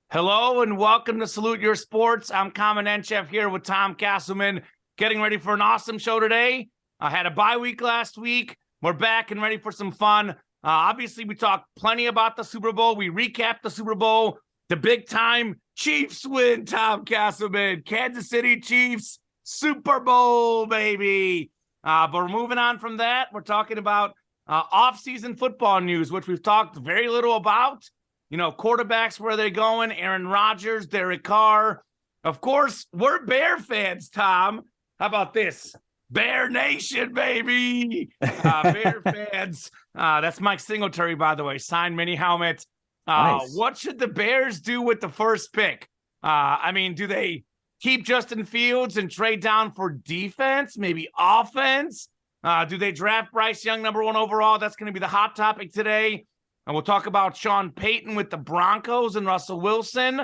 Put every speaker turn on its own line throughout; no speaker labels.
Hello and welcome to Salute Your Sports. I'm Common Chef here with Tom Castleman, getting ready for an awesome show today. I had a bye week last week. We're back and ready for some fun. Obviously, we talked plenty about the Super Bowl. We recapped the Super Bowl, the big time Chiefs win, Tom Castleman. Kansas City Chiefs, Super Bowl, baby. But we're moving on from that. We're talking about off-season football news, which we've talked very little about. You know, quarterbacks, where they're going, Aaron Rodgers, Derek Carr. Of course, we're Bear fans, Tom. How about this? Bear Nation, baby. Bear fans. That's Mike Singletary, by the way, signed mini helmet.
Nice.
What should the Bears do with the first pick? Do they keep Justin Fields and trade down for defense, maybe offense? Do they draft Bryce Young number 1 overall? That's going to be the hot topic today. And we'll talk about Sean Payton with the Broncos and Russell Wilson.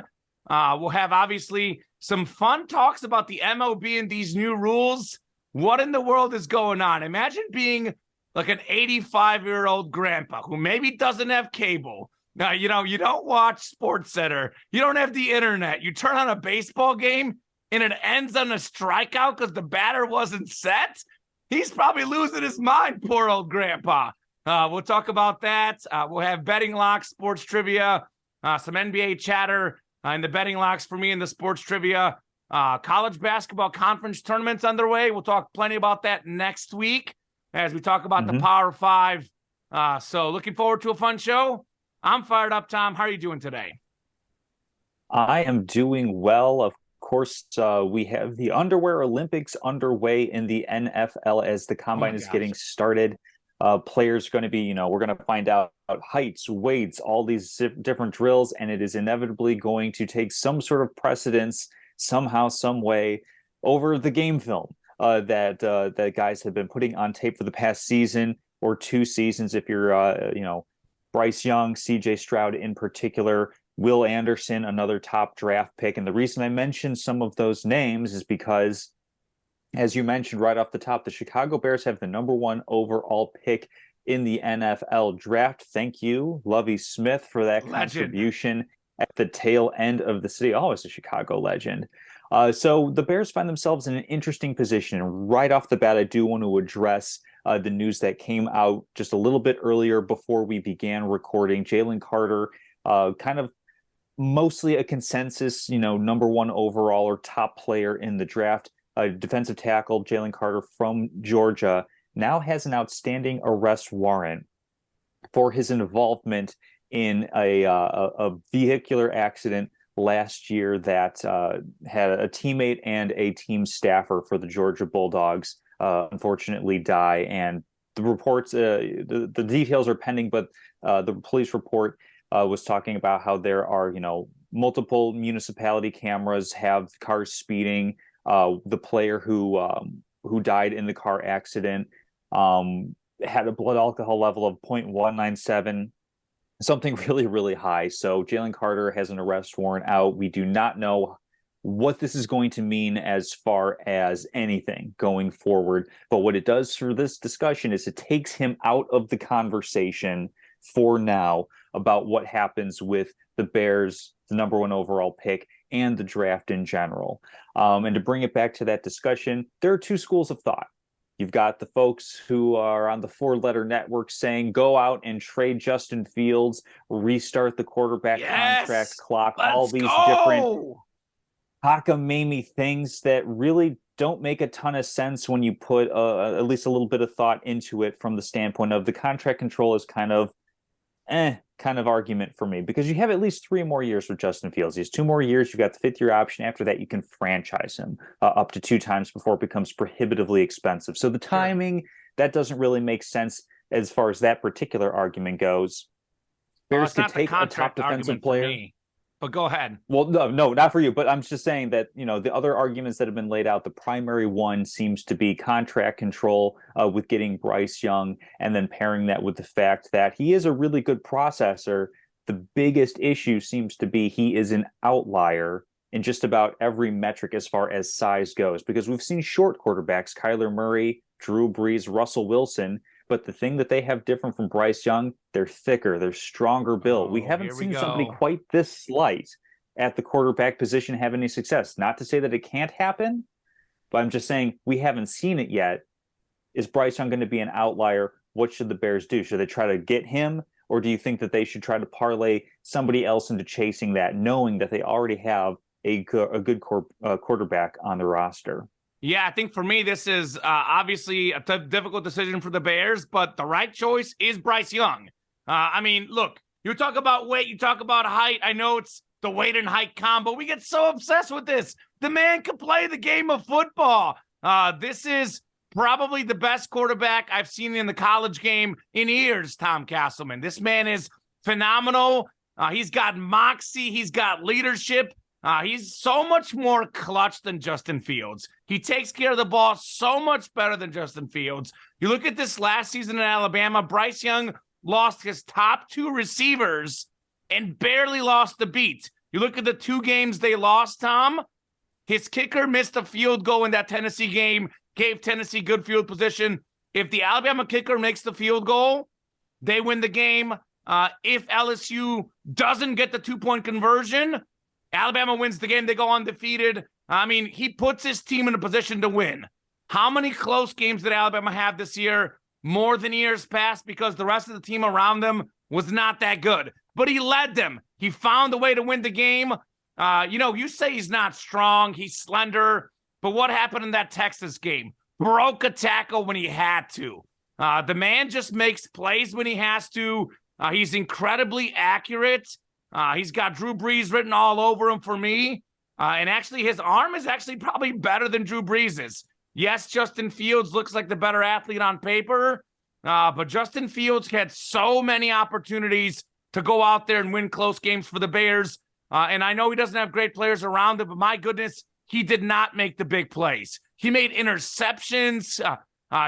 We'll have, obviously, some fun talks about the MLB and these new rules. What in the world is going on? Imagine being like an 85-year-old grandpa who maybe doesn't have cable. Now, you don't watch SportsCenter. You don't have the internet. You turn on a baseball game and it ends on a strikeout because the batter wasn't set. He's probably losing his mind, poor old grandpa. We'll talk about that. We'll have betting locks, sports trivia, some NBA chatter in the betting locks for me in the sports trivia. College basketball conference tournaments underway. We'll talk plenty about that next week as we talk about the Power Five. So looking forward to a fun show. I'm fired up, Tom. How are you doing today?
I am doing well. Of course, we have the Underwear Olympics underway in the NFL as the combine is getting started. Players are going to be, we're going to find out heights, weights, all these different drills, and it is inevitably going to take some sort of precedence somehow, some way over the game film that guys have been putting on tape for the past season or 2 seasons. If you're, Bryce Young, CJ Stroud in particular, Will Anderson, another top draft pick. And the reason I mentioned some of those names is because, as you mentioned right off the top, the Chicago Bears have the number 1 overall pick in the NFL draft. Thank you, Lovie Smith, for that contribution at the tail end of the city. Oh, it's a Chicago legend. So the Bears find themselves in an interesting position. And right off the bat, I do want to address the news that came out just a little bit earlier before we began recording. Jalen Carter, kind of mostly a consensus, number 1 overall or top player in the draft. Defensive tackle Jalen Carter from Georgia now has an outstanding arrest warrant for his involvement in a vehicular accident last year that had a teammate and a team staffer for the Georgia Bulldogs unfortunately die. And the reports, the details are pending, but the police report was talking about how there are, multiple municipality cameras have cars speeding. The player who died in the car accident had a blood alcohol level of 0.197, something really, really high. So Jalen Carter has an arrest warrant out. We do not know what this is going to mean as far as anything going forward. But what it does for this discussion is it takes him out of the conversation for now about what happens with the Bears, the number 1 overall pick, and the draft in general. And to bring it back to that discussion, there are 2 schools of thought. You've got the folks who are on the 4-letter network saying, go out and trade Justin Fields, restart the quarterback contract clock, all these different cockamamie things that really don't make a ton of sense when you put at least a little bit of thought into it from the standpoint of the contract control is kind of argument for me, because you have at least 3 more years with Justin Fields. He has 2 more years. You've got the 5th-year option. After that, you can franchise him up to 2 times before it becomes prohibitively expensive. So the timing, that doesn't really make sense as far as that particular argument goes. Bears could take a top defensive player.
But go ahead.
Well, no, not for you. But I'm just saying that, the other arguments that have been laid out, the primary one seems to be contract control with getting Bryce Young and then pairing that with the fact that he is a really good processor. The biggest issue seems to be he is an outlier in just about every metric as far as size goes, because we've seen short quarterbacks, Kyler Murray, Drew Brees, Russell Wilson. But the thing that they have different from Bryce Young, they're thicker, they're stronger built. We haven't seen somebody quite this slight at the quarterback position have any success. Not to say that it can't happen, but I'm just saying we haven't seen it yet. Is Bryce Young going to be an outlier? What should the Bears do? Should they try to get him, or do you think that they should try to parlay somebody else into chasing that, knowing that they already have a good quarterback on the roster?
Yeah, I think for me, this is obviously a difficult decision for the Bears, but the right choice is Bryce Young. I mean, look, you talk about weight, you talk about height. I know it's the weight and height combo. We get so obsessed with this. The man can play the game of football. This is probably the best quarterback I've seen in the college game in years, Tom Castleman. This man is phenomenal. He's got moxie. He's got leadership. He's so much more clutch than Justin Fields. He takes care of the ball so much better than Justin Fields. You look at this last season in Alabama, Bryce Young lost his top 2 receivers and barely lost the beat. You look at the 2 games they lost, Tom. His kicker missed a field goal in that Tennessee game, gave Tennessee good field position. If the Alabama kicker makes the field goal, they win the game. If LSU doesn't get the 2-point conversion, Alabama wins the game. They go undefeated. I mean, he puts his team in a position to win. How many close games did Alabama have this year? More than years past, because the rest of the team around them was not that good. But he led them. He found a way to win the game. You say he's not strong. He's slender. But what happened in that Texas game? Broke a tackle when he had to. The man just makes plays when he has to. He's incredibly accurate. He's got Drew Brees written all over him for me. And actually, his arm is actually probably better than Drew Brees's. Yes, Justin Fields looks like the better athlete on paper. But Justin Fields had so many opportunities to go out there and win close games for the Bears. And I know he doesn't have great players around him, but my goodness, he did not make the big plays. He made interceptions.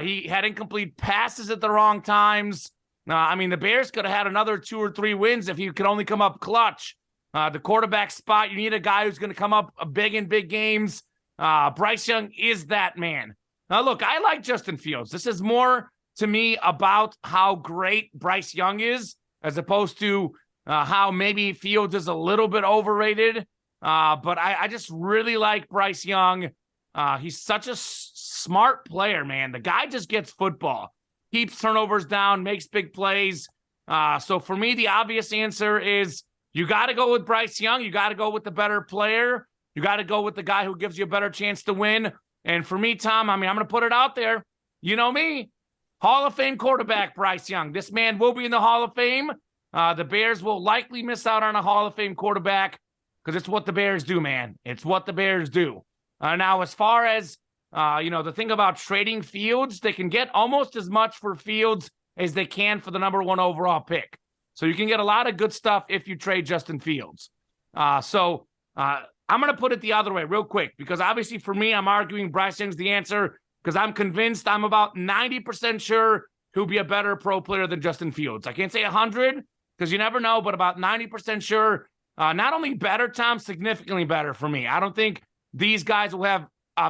He had incomplete passes at the wrong times. The Bears could have had another 2 or 3 wins if he could only come up clutch. The quarterback spot, you need a guy who's going to come up big in big games. Bryce Young is that man. Now, look, I like Justin Fields. This is more, to me, about how great Bryce Young is, as opposed to how maybe Fields is a little bit overrated. But I just really like Bryce Young. He's such a smart player, man. The guy just gets football. Keeps turnovers down, makes big plays. So for me, the obvious answer is you got to go with Bryce Young. You got to go with the better player. You got to go with the guy who gives you a better chance to win. And for me, Tom, I'm going to put it out there. You know me, Hall of Fame quarterback Bryce Young. This man will be in the Hall of Fame. The Bears will likely miss out on a Hall of Fame quarterback because it's what the Bears do, man. It's what the Bears do. Now, as far as the thing about trading Fields, they can get almost as much for Fields as they can for the number 1 overall pick. So you can get a lot of good stuff if you trade Justin Fields. I'm going to put it the other way real quick, because obviously for me, I'm arguing Bryce Young's the answer because I'm convinced, I'm about 90% sure he'll be a better pro player than Justin Fields. I can't say 100 because you never know, but about 90% sure. Not only better, Tom, significantly better for me. I don't think these guys will have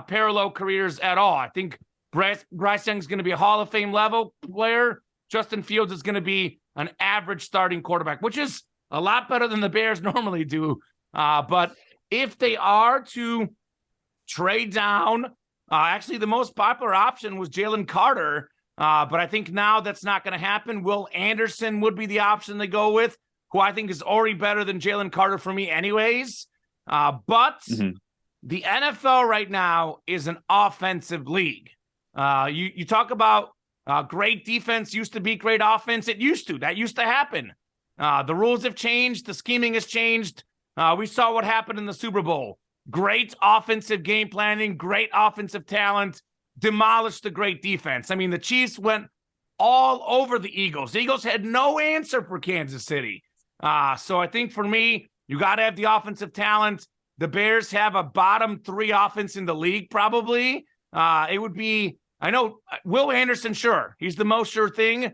parallel careers at all. I think Bryce Young's going to be a Hall of Fame level player. Justin Fields is going to be an average starting quarterback, which is a lot better than the Bears normally do. But if they are to trade down, actually the most popular option was Jalen Carter. But I think now that's not going to happen. Will Anderson would be the option they go with, who I think is already better than Jalen Carter for me anyways. But the NFL right now is an offensive league. You talk about great defense used to beat great offense. That used to happen. The rules have changed. The scheming has changed. We saw what happened in the Super Bowl. Great offensive game planning, great offensive talent, demolished the great defense. I mean, the Chiefs went all over the Eagles. The Eagles had no answer for Kansas City. So I think for me, you got to have the offensive talent. The Bears have a bottom 3 offense in the league, probably. It would be, I know, Will Anderson, sure. He's the most sure thing.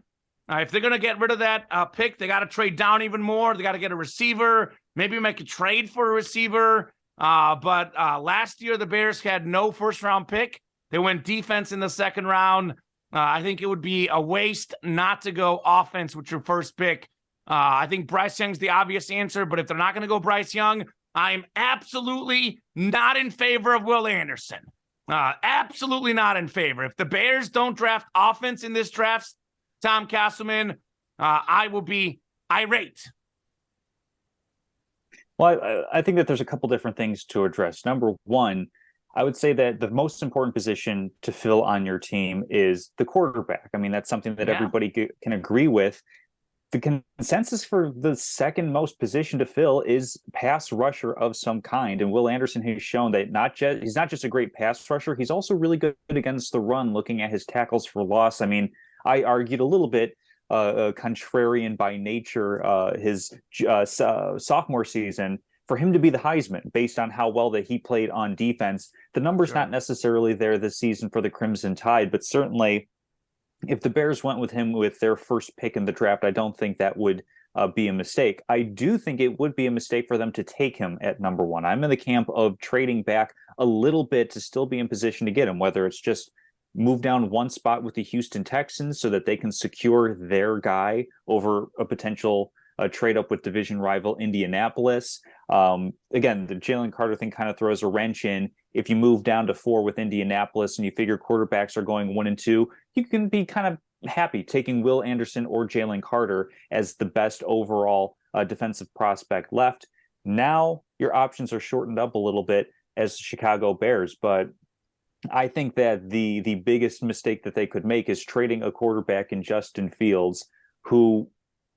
If they're going to get rid of that pick, they got to trade down even more. They got to get a receiver, maybe make a trade for a receiver. But last year, the Bears had no first-round pick. They went defense in the second round. I think it would be a waste not to go offense with your first pick. I think Bryce Young's the obvious answer, but if they're not going to go Bryce Young, I'm absolutely not in favor of Will Anderson. Absolutely not in favor. If the Bears don't draft offense in this draft, Tom Castleman, I will be irate.
Well, I think that there's a couple different things to address. Number one, I would say that the most important position to fill on your team is the quarterback. I mean, that's something that everybody can agree with. The consensus for the second most position to fill is pass rusher of some kind. And Will Anderson has shown that he's not just a great pass rusher, he's also really good against the run, looking at his tackles for loss. I mean, I argued a little bit contrarian by nature his sophomore season for him to be the Heisman based on how well that he played on defense. The number's not necessarily there this season for the Crimson Tide, but certainly if the Bears went with him with their first pick in the draft, I don't think that would be a mistake. I do think it would be a mistake for them to take him at number one. I'm in the camp of trading back a little bit to still be in position to get him, whether it's just move down one spot with the Houston Texans so that they can secure their guy over a potential trade up with division rival Indianapolis. Again, the Jalen Carter thing kind of throws a wrench in. If you move down to 4 with Indianapolis and you figure quarterbacks are going 1 and 2, you can be kind of happy taking Will Anderson or Jalen Carter as the best overall defensive prospect left. Now your options are shortened up a little bit as Chicago Bears, but I think that the biggest mistake that they could make is trading a quarterback in Justin Fields, who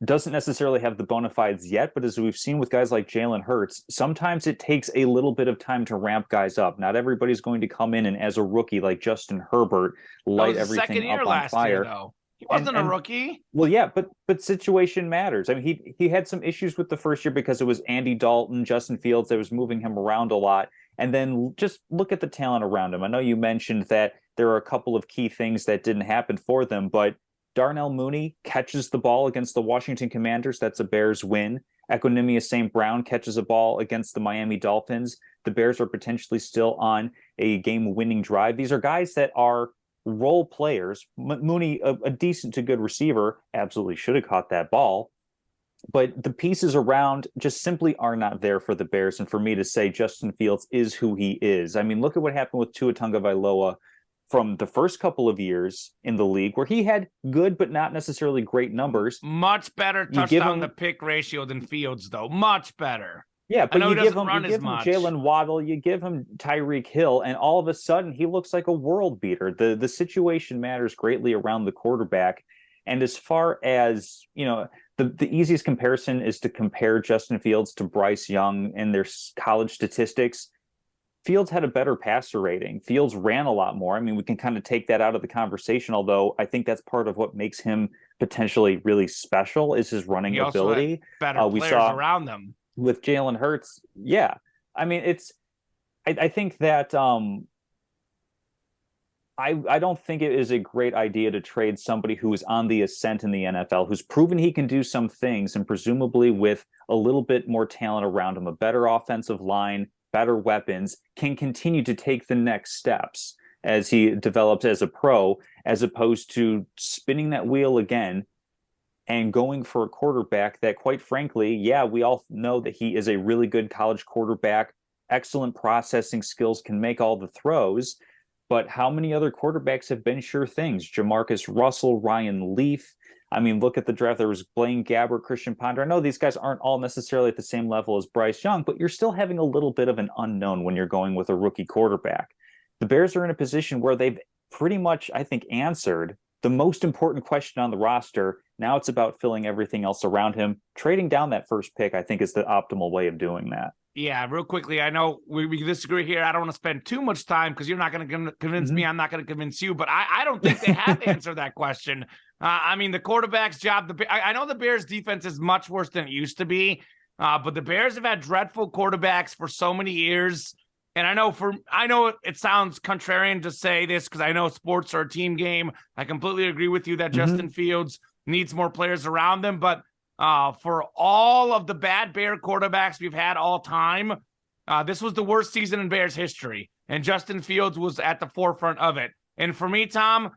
doesn't necessarily have the bona fides yet, but as we've seen with guys like Jalen Hurts, sometimes it takes a little bit of time to ramp guys up. Not everybody's going to come in and as a rookie like Justin Herbert light everything up on fire.
He wasn't a rookie.
Well, yeah, but situation matters. I mean, he had some issues with the first year because it was Andy Dalton, Justin Fields that was moving him around a lot. And then just look at the talent around him. I know you mentioned that there are a couple of key things that didn't happen for them, but Darnell Mooney catches the ball against the Washington Commanders. That's a Bears win. Equanimeous St. Brown catches a ball against the Miami Dolphins. The Bears are potentially still on a game-winning drive. These are guys that are role players. Mooney, a decent to good receiver, absolutely should have caught that ball. But the pieces around just simply are not there for the Bears. And for me to say Justin Fields is who he is. I mean, look at what happened with Tua Tagovailoa from the first couple of years in the league where he had good but not necessarily great numbers.
Much better touchdown to pick ratio than Fields, though. Much better.
Yeah, but you give him Jalen Waddle, you give him Tyreek Hill, and all of a sudden he looks like a world beater. The situation matters greatly around the quarterback. And as far as, you know, the easiest comparison is to compare Justin Fields to Bryce Young and their college statistics. Fields had a better passer rating. Fields ran a lot more. I mean, we can kind of take that out of the conversation, although I think that's part of what makes him potentially really special is his running ability.
Better players around them.
With Jalen Hurts, yeah. I mean, I think that I don't think it is a great idea to trade somebody who is on the ascent in the NFL, who's proven he can do some things, and presumably with a little bit more talent around him, a better offensive line, better weapons, can continue to take the next steps as he develops as a pro, as opposed to spinning that wheel again and going for a quarterback that, quite frankly, yeah, we all know that he is a really good college quarterback, excellent processing skills, can make all the throws. But how many other quarterbacks have been sure things? Jamarcus Russell, Ryan Leaf. I mean, look at the draft. There was Blaine Gabbert, Christian Ponder. I know these guys aren't all necessarily at the same level as Bryce Young, but you're still having a little bit of an unknown when you're going with a rookie quarterback. The Bears are in a position where they've pretty much, I think, answered the most important question on the roster. Now it's about filling everything else around him. Trading down that first pick, I think, is the optimal way of doing that.
Yeah, real quickly, I know we disagree here. I don't want to spend too much time because you're not going to convince me. I'm not going to convince you. But I don't think they have answered that question. I mean, the quarterback's job, I know the Bears' defense is much worse than it used to be, but the Bears have had dreadful quarterbacks for so many years. And I know it sounds contrarian to say this because I know sports are a team game. I completely agree with you that Justin Fields needs more players around them. But for all of the bad Bear quarterbacks we've had all time, this was the worst season in Bears history. And Justin Fields was at the forefront of it. And for me, Tom,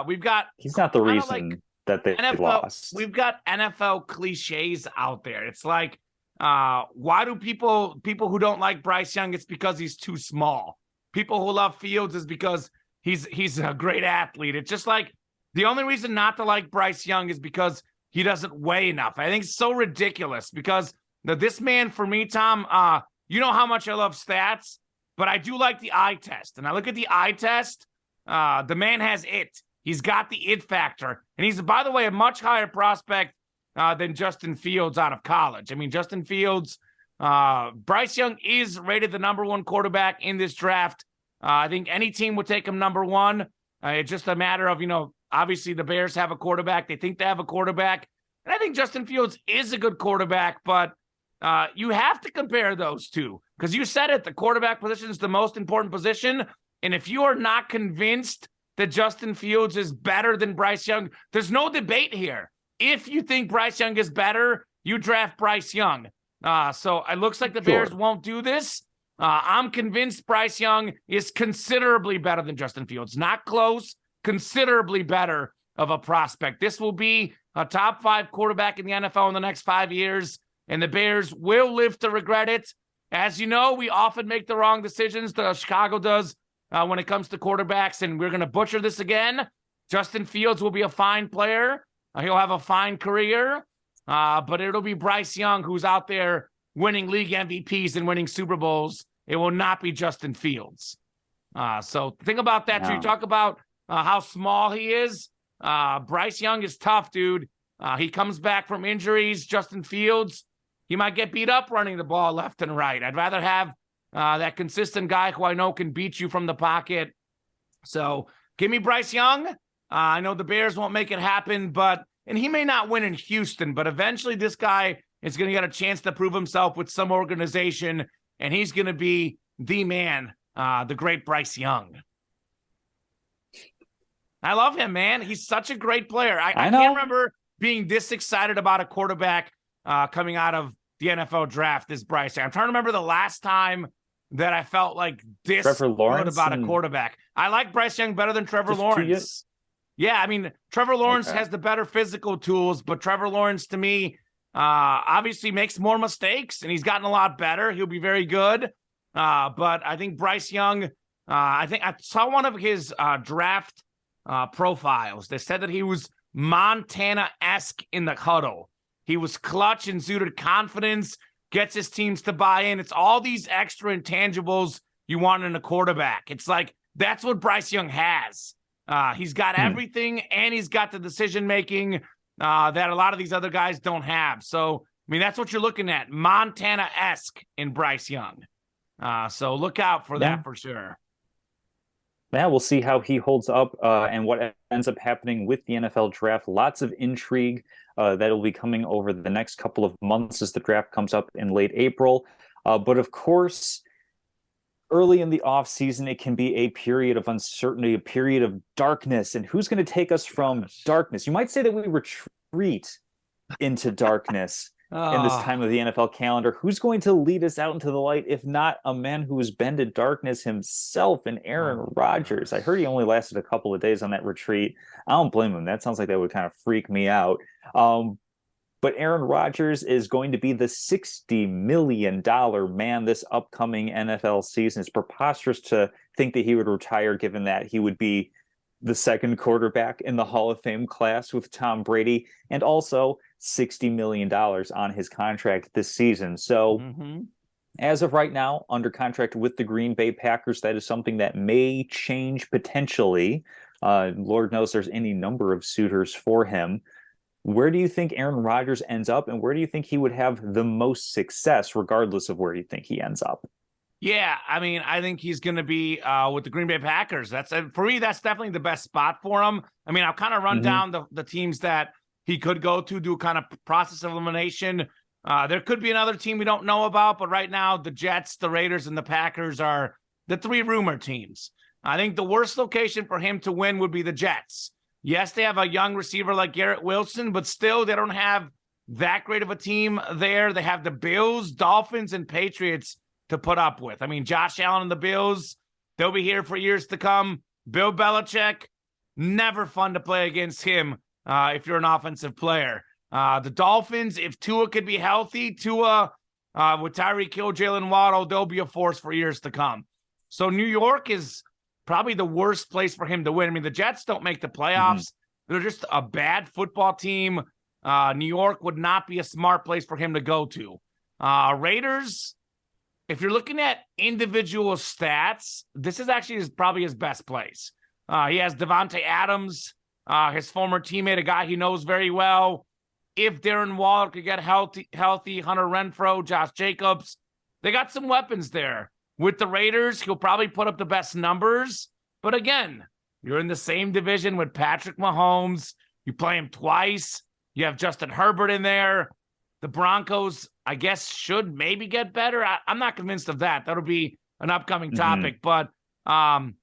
we've got...
He's not the reason that they lost.
We've got NFL cliches out there. It's like, Why do people who don't like Bryce Young, it's because he's too small. People who love Fields is because he's a great athlete. It's just like the only reason not to like Bryce Young is because he doesn't weigh enough. I think it's so ridiculous because this man, for me, Tom, you know how much I love stats, but I do like the eye test. And I look at the eye test, the man has it. He's got the it factor. And he's, by the way, a much higher prospect than Justin Fields out of college. I mean, Justin Fields, Bryce Young is rated the number 1 quarterback in this draft. I think any team would take him number 1. It's just a matter of, obviously the Bears have a quarterback. They think they have a quarterback. And I think Justin Fields is a good quarterback, but you have to compare those two because you said it, the quarterback position is the most important position. And if you are not convinced that Justin Fields is better than Bryce Young, there's no debate here. If you think Bryce Young is better, you draft Bryce Young. So it looks like the Bears won't do this. I'm convinced Bryce Young is considerably better than Justin Fields. Not close, considerably better of a prospect. This will be a top 5 quarterback in the NFL in the next 5 years, and the Bears will live to regret it. As you know, we often make the wrong decisions. Chicago does when it comes to quarterbacks, and we're going to butcher this again. Justin Fields will be a fine player. He'll have a fine career, but it'll be Bryce Young who's out there winning league MVPs and winning Super Bowls. It will not be Justin Fields. So think about that too. You talk about how small he is. Bryce Young is tough, dude. He comes back from injuries. Justin Fields, he might get beat up running the ball left and right. I'd rather have that consistent guy who I know can beat you from the pocket. So give me Bryce Young. I know the Bears won't make it happen, and he may not win in Houston, but eventually this guy is going to get a chance to prove himself with some organization, and he's going to be the man, the great Bryce Young. I love him, man. He's such a great player. I can't remember being this excited about a quarterback coming out of the NFL draft, this Bryce Young. I'm trying to remember the last time that I felt like this good about a quarterback. I like Bryce Young better than Trevor Lawrence. Yeah, I mean, Trevor Lawrence has the better physical tools, but Trevor Lawrence, to me, obviously makes more mistakes, and he's gotten a lot better. He'll be very good. But I think Bryce Young, I think I saw one of his draft profiles. They said that he was Montana-esque in the huddle. He was clutch and exuded confidence, gets his teams to buy in. It's all these extra intangibles you want in a quarterback. It's like, that's what Bryce Young has. He's got everything, and he's got the decision-making that a lot of these other guys don't have. So, I mean, that's what you're looking at, Montana-esque in Bryce Young. So look out for that for sure.
Yeah, we'll see how he holds up and what ends up happening with the NFL draft. Lots of intrigue that will be coming over the next couple of months as the draft comes up in late April. But of course, early in the offseason, it can be a period of uncertainty, a period of darkness. And who's going to take us from darkness? You might say that we retreat into darkness in this time of the NFL calendar. Who's going to lead us out into the light, if not a man who has been to darkness himself, and Aaron Rodgers? I heard he only lasted a couple of days on that retreat. I don't blame him. That sounds like that would kind of freak me out. But Aaron Rodgers is going to be the $60 million man this upcoming NFL season. It's preposterous to think that he would retire, given that he would be the second quarterback in the Hall of Fame class with Tom Brady, and also $60 million on his contract this season. So as of right now, under contract with the Green Bay Packers, that is something that may change potentially. Lord knows there's any number of suitors for him. Where do you think Aaron Rodgers ends up, and where do you think he would have the most success, regardless of where you think he ends up?
Yeah, I mean, I think he's going to be with the Green Bay Packers. That's for me, that's definitely the best spot for him. I mean, I'll kind of run down the teams that he could go to, do kind of process of elimination. There could be another team we don't know about, but right now the Jets, the Raiders, and the Packers are the 3 rumor teams. I think the worst location for him to win would be the Jets. Yes, they have a young receiver like Garrett Wilson, but still they don't have that great of a team there. They have the Bills, Dolphins, and Patriots to put up with. I mean, Josh Allen and the Bills, they'll be here for years to come. Bill Belichick, never fun to play against him if you're an offensive player. The Dolphins, if Tua could be healthy, Tua With Tyreek Hill, Jalen Waddle, they'll be a force for years to come. So New York is probably the worst place for him to win. I mean, the Jets don't make the playoffs. They're just a bad football team. New York would not be a smart place for him to go to. Raiders, if you're looking at individual stats, this is actually probably his best place. He has Devontae Adams, his former teammate, a guy he knows very well. If Darren Waller could get healthy, Hunter Renfrow, Josh Jacobs, they got some weapons there. With the Raiders, he'll probably put up the best numbers. But again, you're in the same division with Patrick Mahomes. You play him twice. You have Justin Herbert in there. The Broncos, I guess, should maybe get better. I'm not convinced of that. That'll be an upcoming topic. But the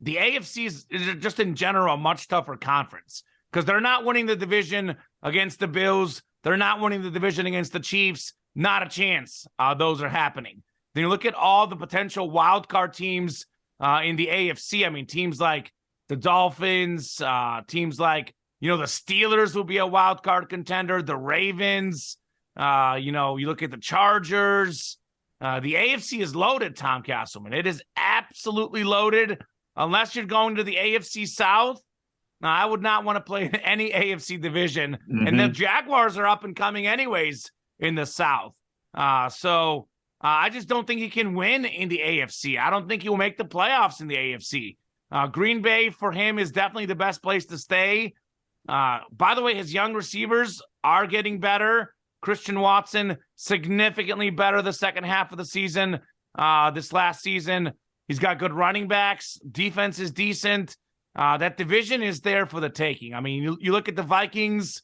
AFC is just in general a much tougher conference because they're not winning the division against the Bills. They're not winning the division against the Chiefs. Not a chance those are happening. Then you look at all the potential wild card teams in the AFC. I mean, teams like the Dolphins, teams like, the Steelers will be a wild card contender. The Ravens, you look at the Chargers. The AFC is loaded, Tom Castleman. It is absolutely loaded. Unless you're going to the AFC South, I would not want to play in any AFC division. And the Jaguars are up and coming anyways in the South. So I just don't think he can win in the AFC. I don't think he will make the playoffs in the AFC. Green Bay for him is definitely the best place to stay. By the way, his young receivers are getting better. Christian Watson, significantly better the second half of the season. This last season, he's got good running backs. Defense is decent. That division is there for the taking. I mean, you look at the Vikings.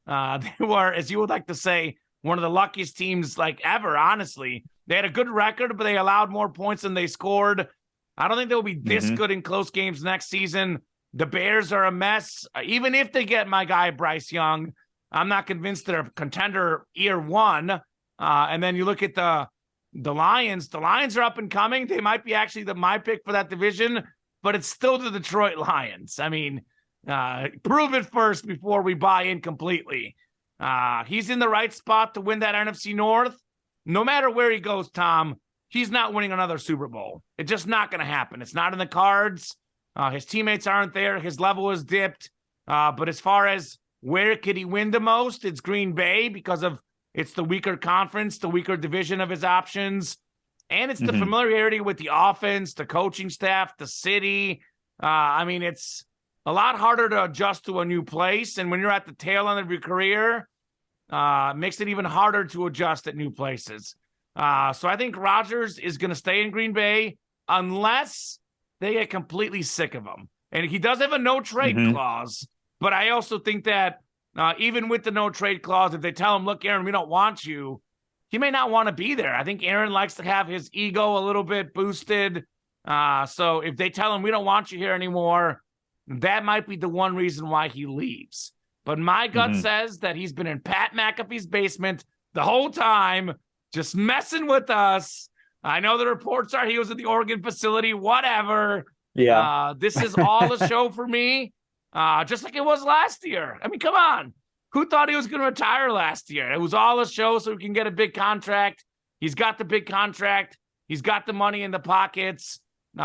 They were, as you would like to say, one of the luckiest teams like ever, honestly. They had a good record, but they allowed more points than they scored. I don't think they'll be this good in close games next season. The Bears are a mess. Even if they get my guy, Bryce Young, I'm not convinced they're a contender year one. And then you look at the Lions. The Lions are up and coming. They might be actually my pick for that division, but it's still the Detroit Lions. I mean, prove it first before we buy in completely. He's in the right spot to win that NFC North. No matter where he goes, Tom, he's not winning another Super Bowl. It's just not going to happen. It's not in the cards. His teammates aren't there. His level is dipped. But as far as where could he win the most, it's Green Bay because it's the weaker conference, the weaker division of his options. And it's the familiarity with the offense, the coaching staff, the city. I mean, it's a lot harder to adjust to a new place. And when you're at the tail end of your career, it makes it even harder to adjust at new places. So I think Rodgers is going to stay in Green Bay unless they get completely sick of him. And he does have a no-trade clause. But I also think that even with the no-trade clause, if they tell him, look, Aaron, we don't want you, he may not want to be there. I think Aaron likes to have his ego a little bit boosted. So if they tell him we don't want you here anymore, that might be the one reason why he leaves. But my gut says that he's been in Pat McAfee's basement the whole time, just messing with us. I know the reports are he was at the Oregon facility, whatever. Yeah. This is all a show for me, just like it was last year. I mean, come on. Who thought he was going to retire last year? It was all a show so he can get a big contract. He's got the big contract. He's got the money in the pockets.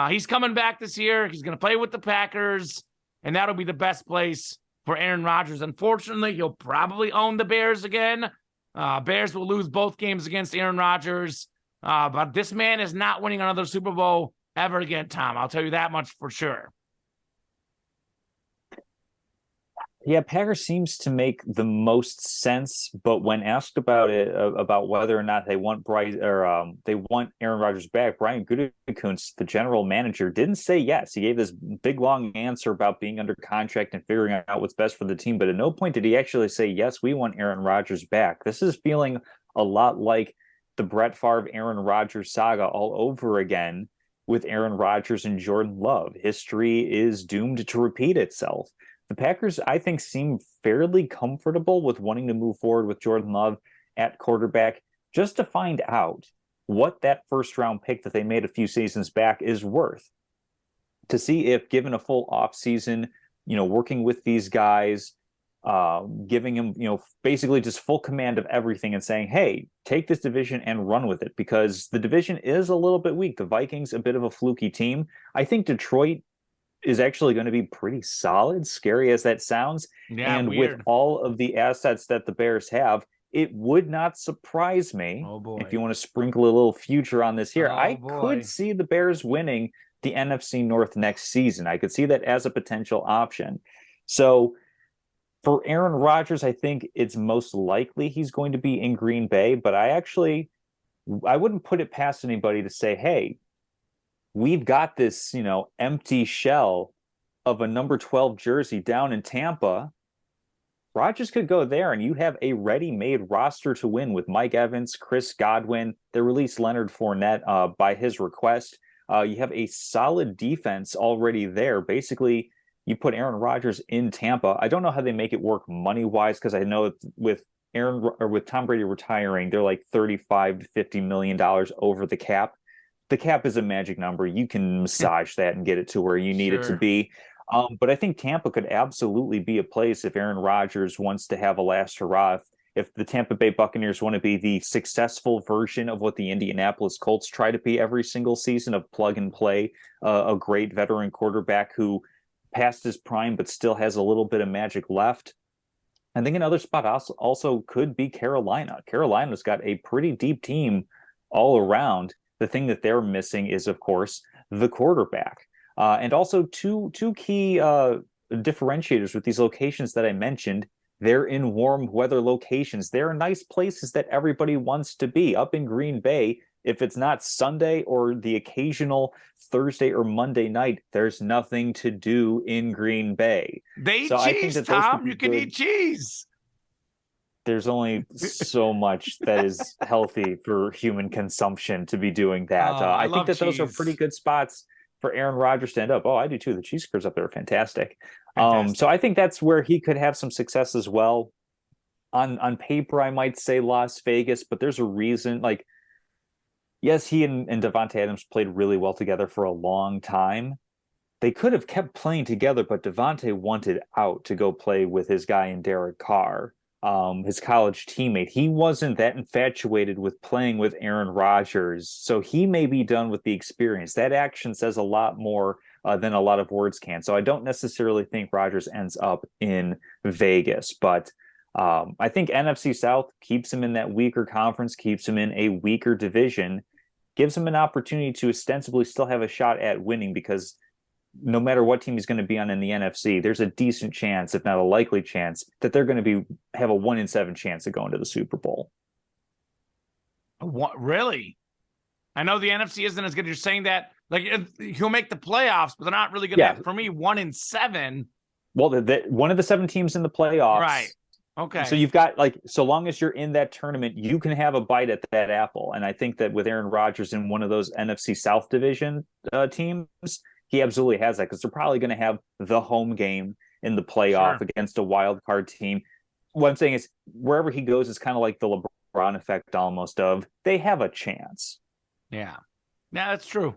He's coming back this year. He's going to play with the Packers, and that'll be the best place for Aaron Rodgers. Unfortunately, he'll probably own the Bears again. Bears will lose both games against Aaron Rodgers. But this man is not winning another Super Bowl ever again, Tom. I'll tell you that much for sure.
Yeah, Packers seems to make the most sense, but when asked about it, about whether or not they want they want Aaron Rodgers back, Brian Gutekunst, the general manager, didn't say yes. He gave this big long answer about being under contract and figuring out what's best for the team, but at no point did he actually say, yes, we want Aaron Rodgers back. This is feeling a lot like the Brett Favre Aaron Rodgers saga all over again with Aaron Rodgers and Jordan Love. History is doomed to repeat itself. The Packers, I think, seem fairly comfortable with wanting to move forward with Jordan Love at quarterback just to find out what that first-round pick that they made a few seasons back is worth. To see if, given a full offseason, working with these guys, giving him, basically just full command of everything and saying, hey, take this division and run with it, because the division is a little bit weak. The Vikings, a bit of a fluky team. I think Detroit is actually going to be pretty solid, scary as that sounds.
Yeah,
and
weird.
with all of the assets that the Bears have, it would not surprise me, if you want to sprinkle a little future on this here, I could see the Bears winning the NFC North next season. I could see that as a potential option. So for Aaron Rodgers, I think it's most likely he's going to be in Green Bay, but I wouldn't put it past anybody to say, hey, we've got this, empty shell of a number 12 jersey down in Tampa. Rodgers could go there, and you have a ready-made roster to win with Mike Evans, Chris Godwin. They released Leonard Fournette by his request. You have a solid defense already there. Basically, you put Aaron Rodgers in Tampa. I don't know how they make it work money-wise, because I know with Tom Brady retiring, they're like $35 to $50 million over the cap. The cap is a magic number. You can massage that and get it to where you need it to be. But I think Tampa could absolutely be a place if Aaron Rodgers wants to have a last hurrah. If the Tampa Bay Buccaneers want to be the successful version of what the Indianapolis Colts try to be every single season, of plug and play, a great veteran quarterback who passed his prime but still has a little bit of magic left. I think another spot also could be Carolina. Carolina's got a pretty deep team all around. The thing that they're missing is, of course, the quarterback. And also two key differentiators with these locations that I mentioned. They're in warm weather locations. They're nice places that everybody wants to be. Up in Green Bay, if it's not Sunday or the occasional Thursday or Monday night, there's nothing to do in Green Bay.
They eat cheese, Tom. You can eat cheese.
There's only so much that is healthy for human consumption to be doing that. I think that those are pretty good spots for Aaron Rodgers to end up. Oh, I do too. The cheese curds up there are fantastic. So I think that's where he could have some success as well. On paper, I might say Las Vegas, but there's a reason. Like, yes, he and Davante Adams played really well together for a long time. They could have kept playing together, but Davante wanted out to go play with his guy in Derek Carr, his college teammate. He wasn't that infatuated with playing with Aaron Rodgers, so he may be done with the experience. That action says a lot more than a lot of words can. So I don't necessarily think Rodgers ends up in Vegas, but I think NFC South keeps him in that weaker conference, keeps him in a weaker division, gives him an opportunity to ostensibly still have a shot at winning, because no matter what team he's going to be on in the NFC, there's a decent chance, if not a likely chance, that they're going to have a 1 in 7 chance of going to the Super Bowl.
What, really? I know the NFC isn't as good. You're saying that, like, he'll make the playoffs, but they're not really going to, for me, 1 in 7.
Well, one of the 7 teams in the playoffs.
Right. Okay.
So you've got, like, so long as you're in that tournament, you can have a bite at that apple. And I think that with Aaron Rodgers in one of those NFC South division teams, he absolutely has that, because they're probably going to have the home game in the playoff against a wild card team. What I'm saying is, wherever he goes, it's kind of like the LeBron effect almost of they have a chance.
Yeah, that's true.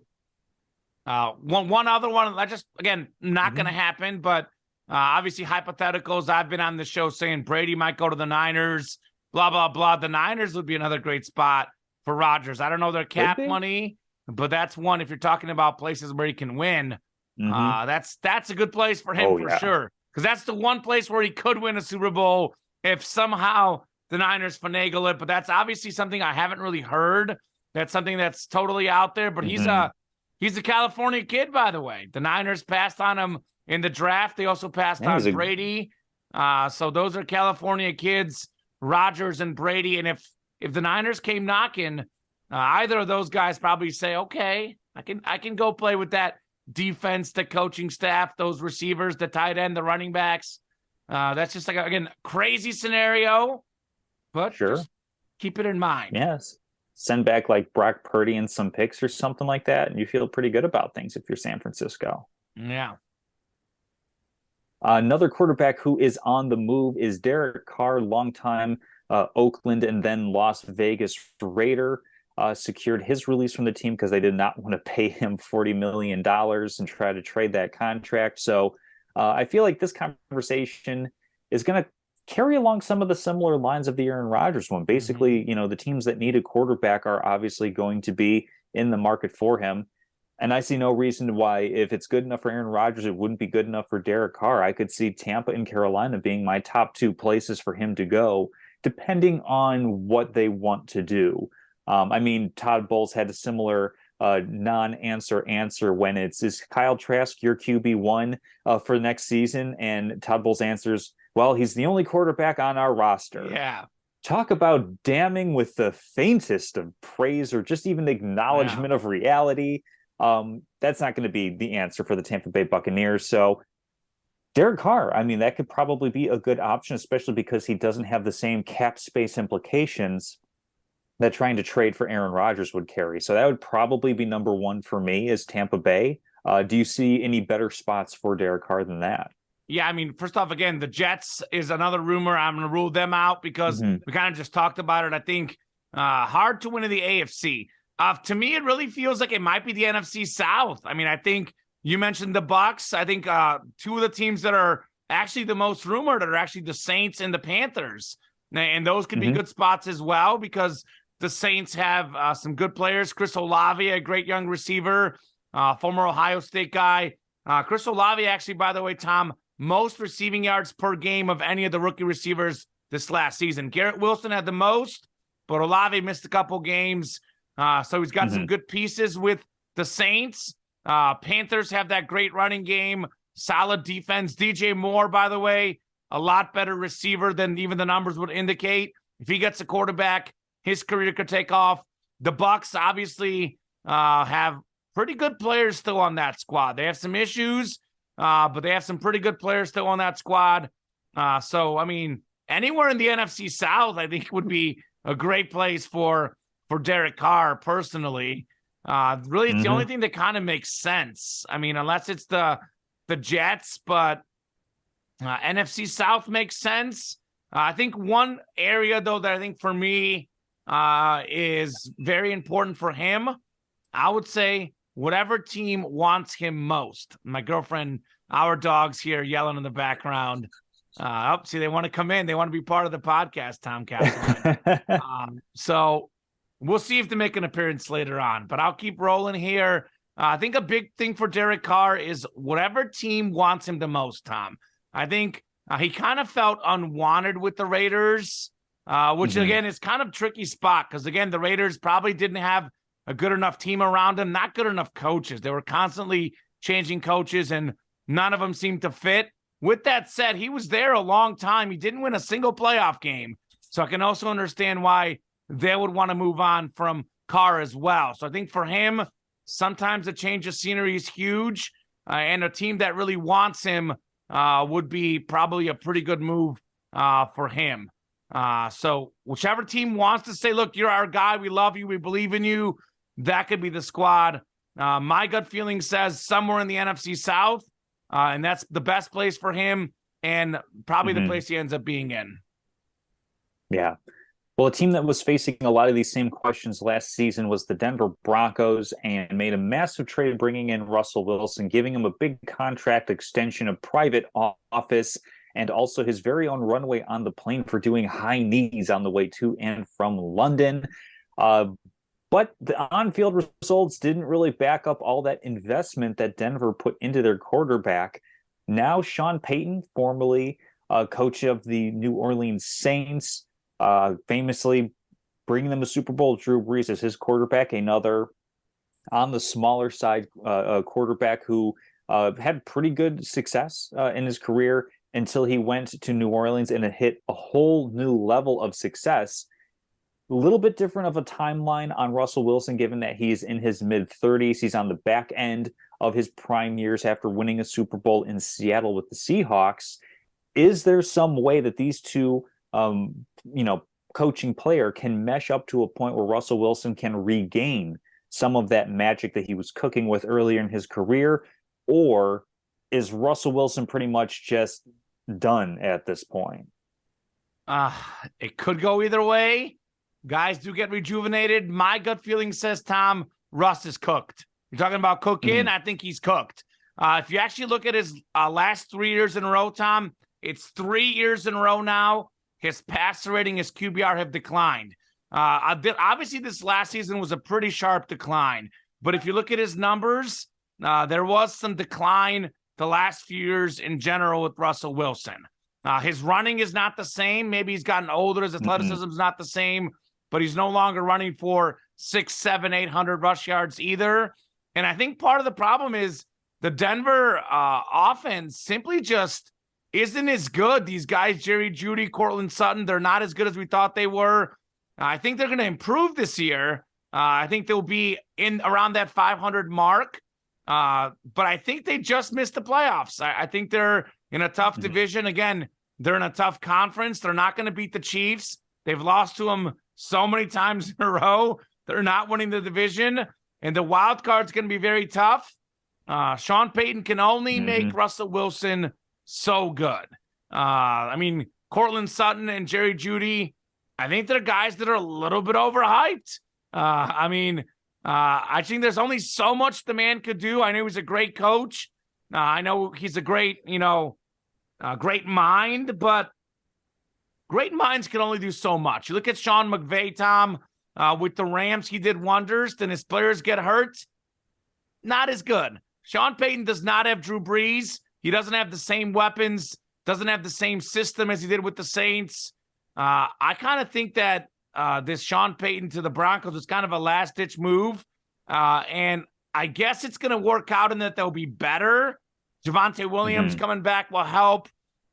One other one, I just, again, not going to happen, but obviously hypotheticals. I've been on the show saying Brady might go to the Niners, blah, blah, blah. The Niners would be another great spot for Rodgers. I don't know their cap money, but that's one. If you're talking about places where he can win, that's a good place for him for sure. Because that's the one place where he could win a Super Bowl if somehow the Niners finagle it. But that's obviously something I haven't really heard. That's something that's totally out there. But he's a California kid, by the way. The Niners passed on him in the draft. They also passed on Brady. So those are California kids, Rodgers and Brady. And if the Niners came knocking, either of those guys probably say, okay, I can go play with that defense, the coaching staff, those receivers, the tight end, the running backs. That's just, like, again, crazy scenario, but just keep it in mind.
Yes. Send back like Brock Purdy and some picks or something like that, and you feel pretty good about things if you're San Francisco.
Yeah.
Another quarterback who is on the move is Derek Carr, longtime Oakland and then Las Vegas Raider. Secured his release from the team because they did not want to pay him $40 million and try to trade that contract. So I feel like this conversation is going to carry along some of the similar lines of the Aaron Rodgers one. Basically, the teams that need a quarterback are obviously going to be in the market for him. And I see no reason why, if it's good enough for Aaron Rodgers, it wouldn't be good enough for Derek Carr. I could see Tampa and Carolina being my top two places for him to go, depending on what they want to do. Todd Bowles had a similar non-answer answer when is Kyle Trask your QB1 for next season? And Todd Bowles answers, well, he's the only quarterback on our roster.
Yeah.
Talk about damning with the faintest of praise or just even acknowledgement of reality. That's not going to be the answer for the Tampa Bay Buccaneers. So Derek Carr, that could probably be a good option, especially because he doesn't have the same cap space implications that trying to trade for Aaron Rodgers would carry. So that would probably be number one for me, is Tampa Bay. Do you see any better spots for Derek Carr than that?
Yeah, first off, again, the Jets is another rumor. I'm going to rule them out because we kind of just talked about it. I think hard to win in the AFC. To me, it really feels like it might be the NFC South. I think you mentioned the Bucs. I think two of the teams that are actually the most rumored are actually the Saints and the Panthers. And those could be good spots as well, because the Saints have some good players. Chris Olave, a great young receiver, former Ohio State guy. Chris Olave, actually, by the way, Tom, most receiving yards per game of any of the rookie receivers this last season. Garrett Wilson had the most, but Olave missed a couple games. So he's got some good pieces with the Saints. Panthers have that great running game, solid defense. DJ Moore, by the way, a lot better receiver than even the numbers would indicate. If he gets a quarterback, his career could take off. The Bucs obviously have pretty good players still on that squad. They have some issues, but they have some pretty good players still on that squad. So anywhere in the NFC South, I think, would be a great place for Derek Carr, personally. Really, it's the only thing that kind of makes sense. Unless it's the Jets, but NFC South makes sense. I think one area, though, that I think for me is very important for him, I would say whatever team wants him most. My girlfriend, our dog's here yelling in the background. See, they want to come in. They want to be part of the podcast, Tom Castle. So we'll see if they make an appearance later on, but I'll keep rolling here. I think a big thing for Derek Carr is whatever team wants him the most, Tom. I think he kind of felt unwanted with the Raiders, which, again, is kind of a tricky spot because, again, the Raiders probably didn't have a good enough team around him, not good enough coaches. They were constantly changing coaches, and none of them seemed to fit. With that said, he was there a long time. He didn't win a single playoff game. So I can also understand why they would want to move on from Carr as well. So I think for him, sometimes a change of scenery is huge, and a team that really wants him would be probably a pretty good move for him. So whichever team wants to say, look, you're our guy, we love you, we believe in you, that could be the squad. My gut feeling says somewhere in the NFC South, and that's the best place for him, and probably the place he ends up being in.
Yeah. Well, a team that was facing a lot of these same questions last season was the Denver Broncos, and made a massive trade bringing in Russell Wilson, giving him a big contract extension, a private office, and also his very own runway on the plane for doing high knees on the way to and from London. But the on-field results didn't really back up all that investment that Denver put into their quarterback. Now Sean Payton, formerly coach of the New Orleans Saints, famously bringing them a Super Bowl, Drew Brees as his quarterback, another on the smaller side quarterback who had pretty good success in his career until he went to New Orleans and it hit a whole new level of success. A little bit different of a timeline on Russell Wilson, given that he's in his mid-30s. He's on the back end of his prime years after winning a Super Bowl in Seattle with the Seahawks. Is there some way that these two coaching player can mesh up to a point where Russell Wilson can regain some of that magic that he was cooking with earlier in his career? Or is Russell Wilson pretty much just done at this point?
It could go either way. Guys do get rejuvenated. My gut feeling says, Tom, Russ is cooked. You're talking about cooking? I think he's cooked. If you actually look at his last 3 years in a row, Tom, It's 3 years in a row now. His passer rating, his QBR have declined. Obviously, this last season was a pretty sharp decline. But if you look at his numbers, there was some decline the last few years in general with Russell Wilson. His running is not the same. Maybe he's gotten older. His athleticism is not the same, but he's no longer running for 600, 700, 800 rush yards either. And I think part of the problem is the Denver offense simply just isn't as good. These guys, Jerry Jeudy, Courtland Sutton, they're not as good as we thought they were. I think they're going to improve this year. I think they'll be in around that 500 mark. But I think they just missed the playoffs. I think they're in a tough division. Again, they're in a tough conference. They're not going to beat the Chiefs. They've lost to them so many times in a row. They're not winning the division. And the wild card's going to be very tough. Sean Payton can only make Russell Wilson so good. I mean, Courtland Sutton and Jerry Jeudy, I think they're guys that are a little bit overhyped. I think there's only so much the man could do. I know he's a great coach. I know he's a great, great mind, but great minds can only do so much. You look at Sean McVay, Tom, with the Rams, he did wonders. Then his players get hurt. Not as good. Sean Payton does not have Drew Brees. He doesn't have the same weapons, doesn't have the same system as he did with the Saints. I kind of think that this Sean Payton to the Broncos is kind of a last-ditch move. And I guess it's going to work out in that they'll be better. Javonte Williams coming back will help.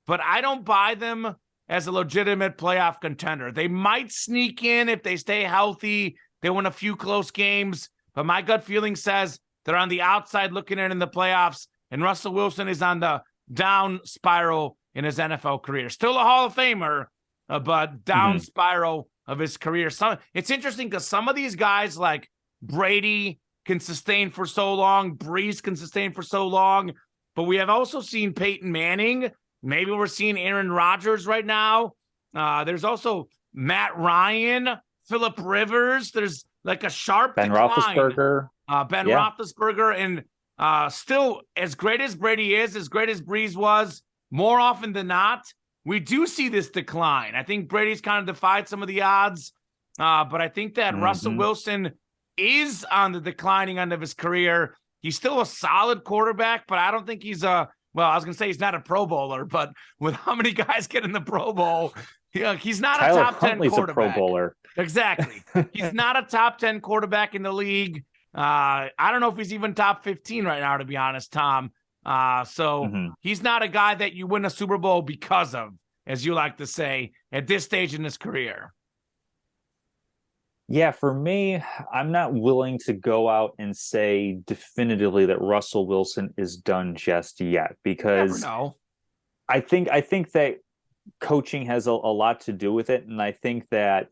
But I don't buy them as a legitimate playoff contender. They might sneak in if they stay healthy. They win a few close games. But my gut feeling says they're on the outside looking in the playoffs. And Russell Wilson is on the down spiral in his NFL career. Still a Hall of Famer, but down spiral of his career. It's interesting because some of these guys like Brady can sustain for so long. Brees can sustain for so long. But we have also seen Peyton Manning. Maybe we're seeing Aaron Rodgers right now. There's also Matt Ryan, Phillip Rivers. There's like a sharp
Ben
decline.
Roethlisberger.
Roethlisberger. And still, as great as Brady is, as great as Brees was, more often than not, we do see this decline. I think Brady's kind of defied some of the odds. But I think that Russell Wilson is on the declining end of his career. He's still a solid quarterback, but I don't think he's I was going to say he's not a Pro Bowler, but with how many guys get in the Pro Bowl, he's not
Tyler
a top
Huntley's
10 quarterback.
A Pro Bowler.
Exactly. He's not a top 10 quarterback in the league. I don't know if he's even top 15 right now, to be honest, Tom. He's not a guy that you win a Super Bowl because of, as you like to say, at this stage in his career.
Yeah, for me, I'm not willing to go out and say definitively that Russell Wilson is done just yet, because I think that coaching has a lot to do with it. And I think that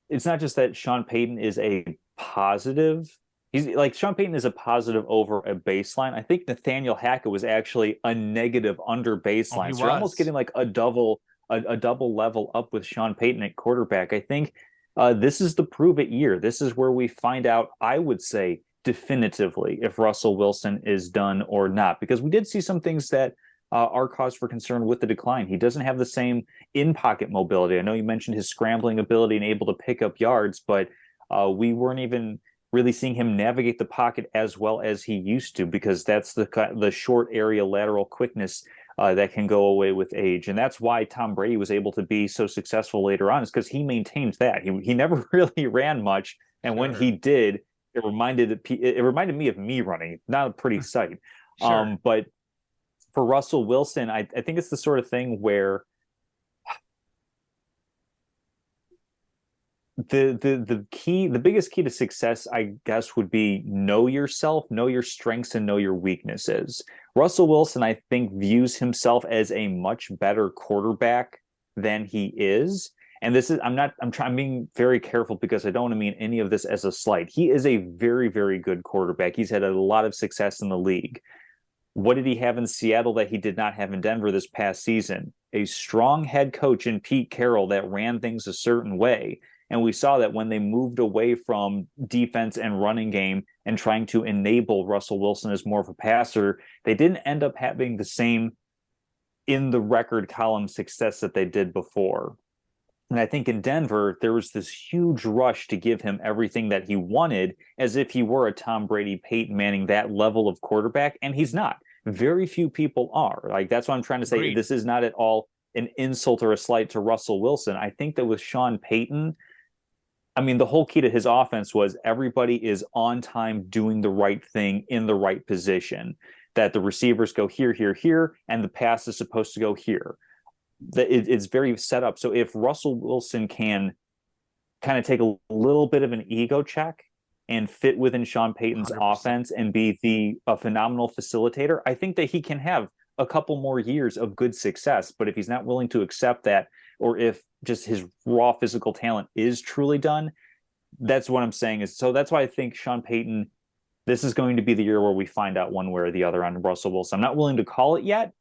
it's not just that Sean Payton is a positive. He's like, Sean Payton is a positive over a baseline. I think Nathaniel Hackett was actually a negative under baseline. So you're almost getting like a double level up with Sean Payton at quarterback. I think this is the prove it year. This is where we find out, I would say, definitively if Russell Wilson is done or not, because we did see some things that are cause for concern with the decline. He doesn't have the same in-pocket mobility. I know you mentioned his scrambling ability and able to pick up yards, but we weren't even really seeing him navigate the pocket as well as he used to, because that's the short area lateral quickness that can go away with age. And that's why Tom Brady was able to be so successful later on, is because he maintained that. He never really ran much. And when he did, it reminded me of me running. Not a pretty sight. But for Russell Wilson, I think it's the sort of thing where the biggest key to success, I guess, would be know yourself, know your strengths, and know your weaknesses. Russell Wilson, I think, views himself as a much better quarterback than he is. And this is, I'm being very careful because I don't want to mean any of this as a slight. He is a very, very good quarterback. He's had a lot of success in the league. What did he have in Seattle that he did not have in Denver this past season? A strong head coach in Pete Carroll that ran things a certain way. And we saw that when they moved away from defense and running game and trying to enable Russell Wilson as more of a passer, they didn't end up having the same in the record column success that they did before. And I think in Denver, there was this huge rush to give him everything that he wanted, as if he were a Tom Brady, Peyton Manning, that level of quarterback. And he's not. Very few people are. Like, that's what I'm trying to say.
Agreed.
This is not at all an insult or a slight to Russell Wilson. I think that with Sean Payton, I mean, the whole key to his offense was everybody is on time doing the right thing in the right position, that the receivers go here, here, here, and the pass is supposed to go here. It's very set up. So if Russell Wilson can kind of take a little bit of an ego check and fit within Sean Payton's
100%.
offense and be a phenomenal facilitator, I think that he can have a couple more years of good success. But if he's not willing to accept that, or if just his raw physical talent is truly done, that's what I'm saying is, so that's why I think Sean Payton, this is going to be the year where we find out one way or the other on Russell Wilson. I'm not willing to call it yet,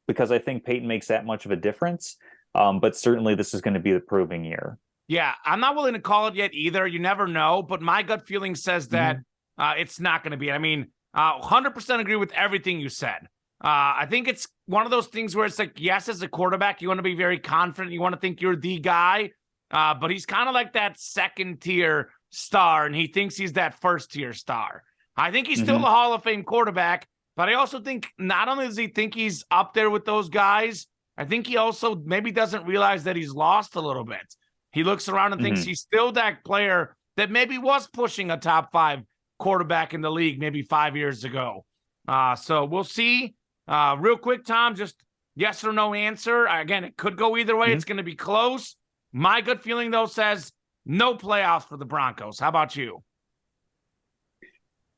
because I think Peyton makes that much of a difference. But certainly this is going to be the proving year.
Yeah, I'm not willing to call it yet either. You never know, but my gut feeling says that it's not going to be. I mean, 100% agree with everything you said. I think it's one of those things where it's like, yes, as a quarterback, you want to be very confident. You want to think you're the guy, but he's kind of like that second-tier star, and he thinks he's that first-tier star. I think he's still a Hall of Fame quarterback, but I also think not only does he think he's up there with those guys, I think he also maybe doesn't realize that he's lost a little bit. He looks around and thinks he's still that player that maybe was pushing a top 5 quarterback in the league maybe 5 years ago. So we'll see. Real quick, Tom, just yes or no answer. Again, it could go either way. It's going to be close. My gut feeling, though, says no playoffs for the Broncos. How about you?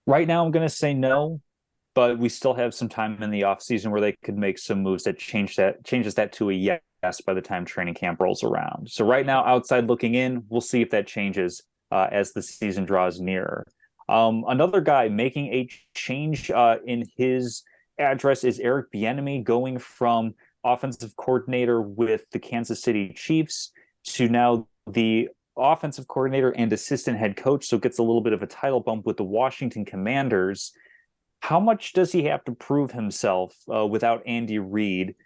Right now, I'm going to say no, but we still have some time in the offseason where they could make some moves that changes that to a yes by the time training camp rolls around. So right now, outside looking in, we'll see if that changes as the season draws nearer. Another guy making a change in his address is Eric Bieniemy, going from offensive coordinator with the Kansas City Chiefs to now the offensive coordinator and assistant head coach. So gets a little bit of a title bump with the Washington Commanders. How much does he have to prove himself without Andy Reid?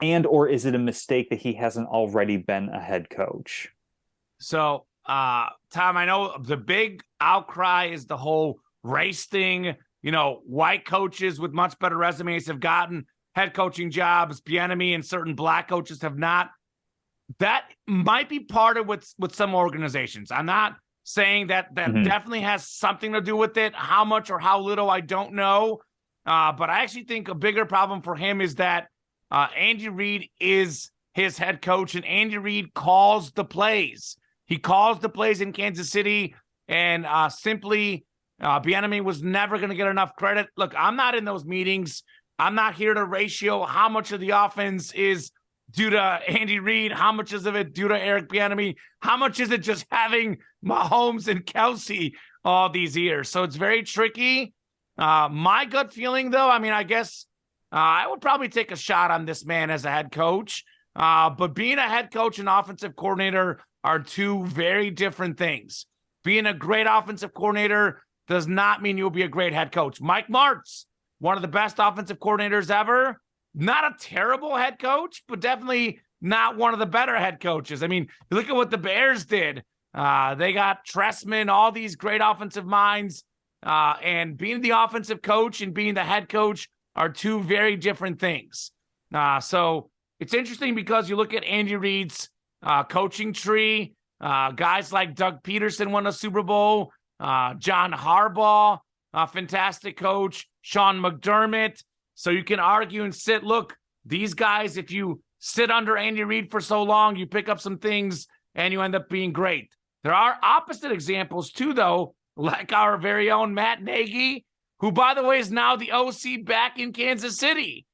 And or is it a mistake that he hasn't already been a head coach?
So, Tom, I know the big outcry is the whole race thing. You know, white coaches with much better resumes have gotten head coaching jobs. Bieniemy and certain black coaches have not. That might be part of with some organizations. I'm not saying that definitely has something to do with it. How much or how little, I don't know. But I actually think a bigger problem for him is that Andy Reid is his head coach, and Andy Reid calls the plays. He calls the plays in Kansas City, and simply Bieniemy was never going to get enough credit. Look, I'm not in those meetings. I'm not here to ratio how much of the offense is due to Andy Reid, how much is of it due to Eric Bieniemy, how much is it just having Mahomes and Kelsey all these years. So it's very tricky. My gut feeling, though, I mean, I guess I would probably take a shot on this man as a head coach. But being a head coach and offensive coordinator are two very different things. Being a great offensive coordinator does not mean you'll be a great head coach. Mike Martz, one of the best offensive coordinators ever. Not a terrible head coach, but definitely not one of the better head coaches. I mean, look at what the Bears did. They got Trestman, all these great offensive minds. And being the offensive coach and being the head coach are two very different things. So it's interesting because you look at Andy Reid's coaching tree. Guys like Doug Peterson won a Super Bowl. John Harbaugh, a fantastic coach. Sean McDermott. So you can argue and sit, look, these guys, if you sit under Andy Reid for so long, you pick up some things and you end up being great. There are opposite examples too, though, like our very own Matt Nagy, who, by the way, is now the OC back in Kansas City.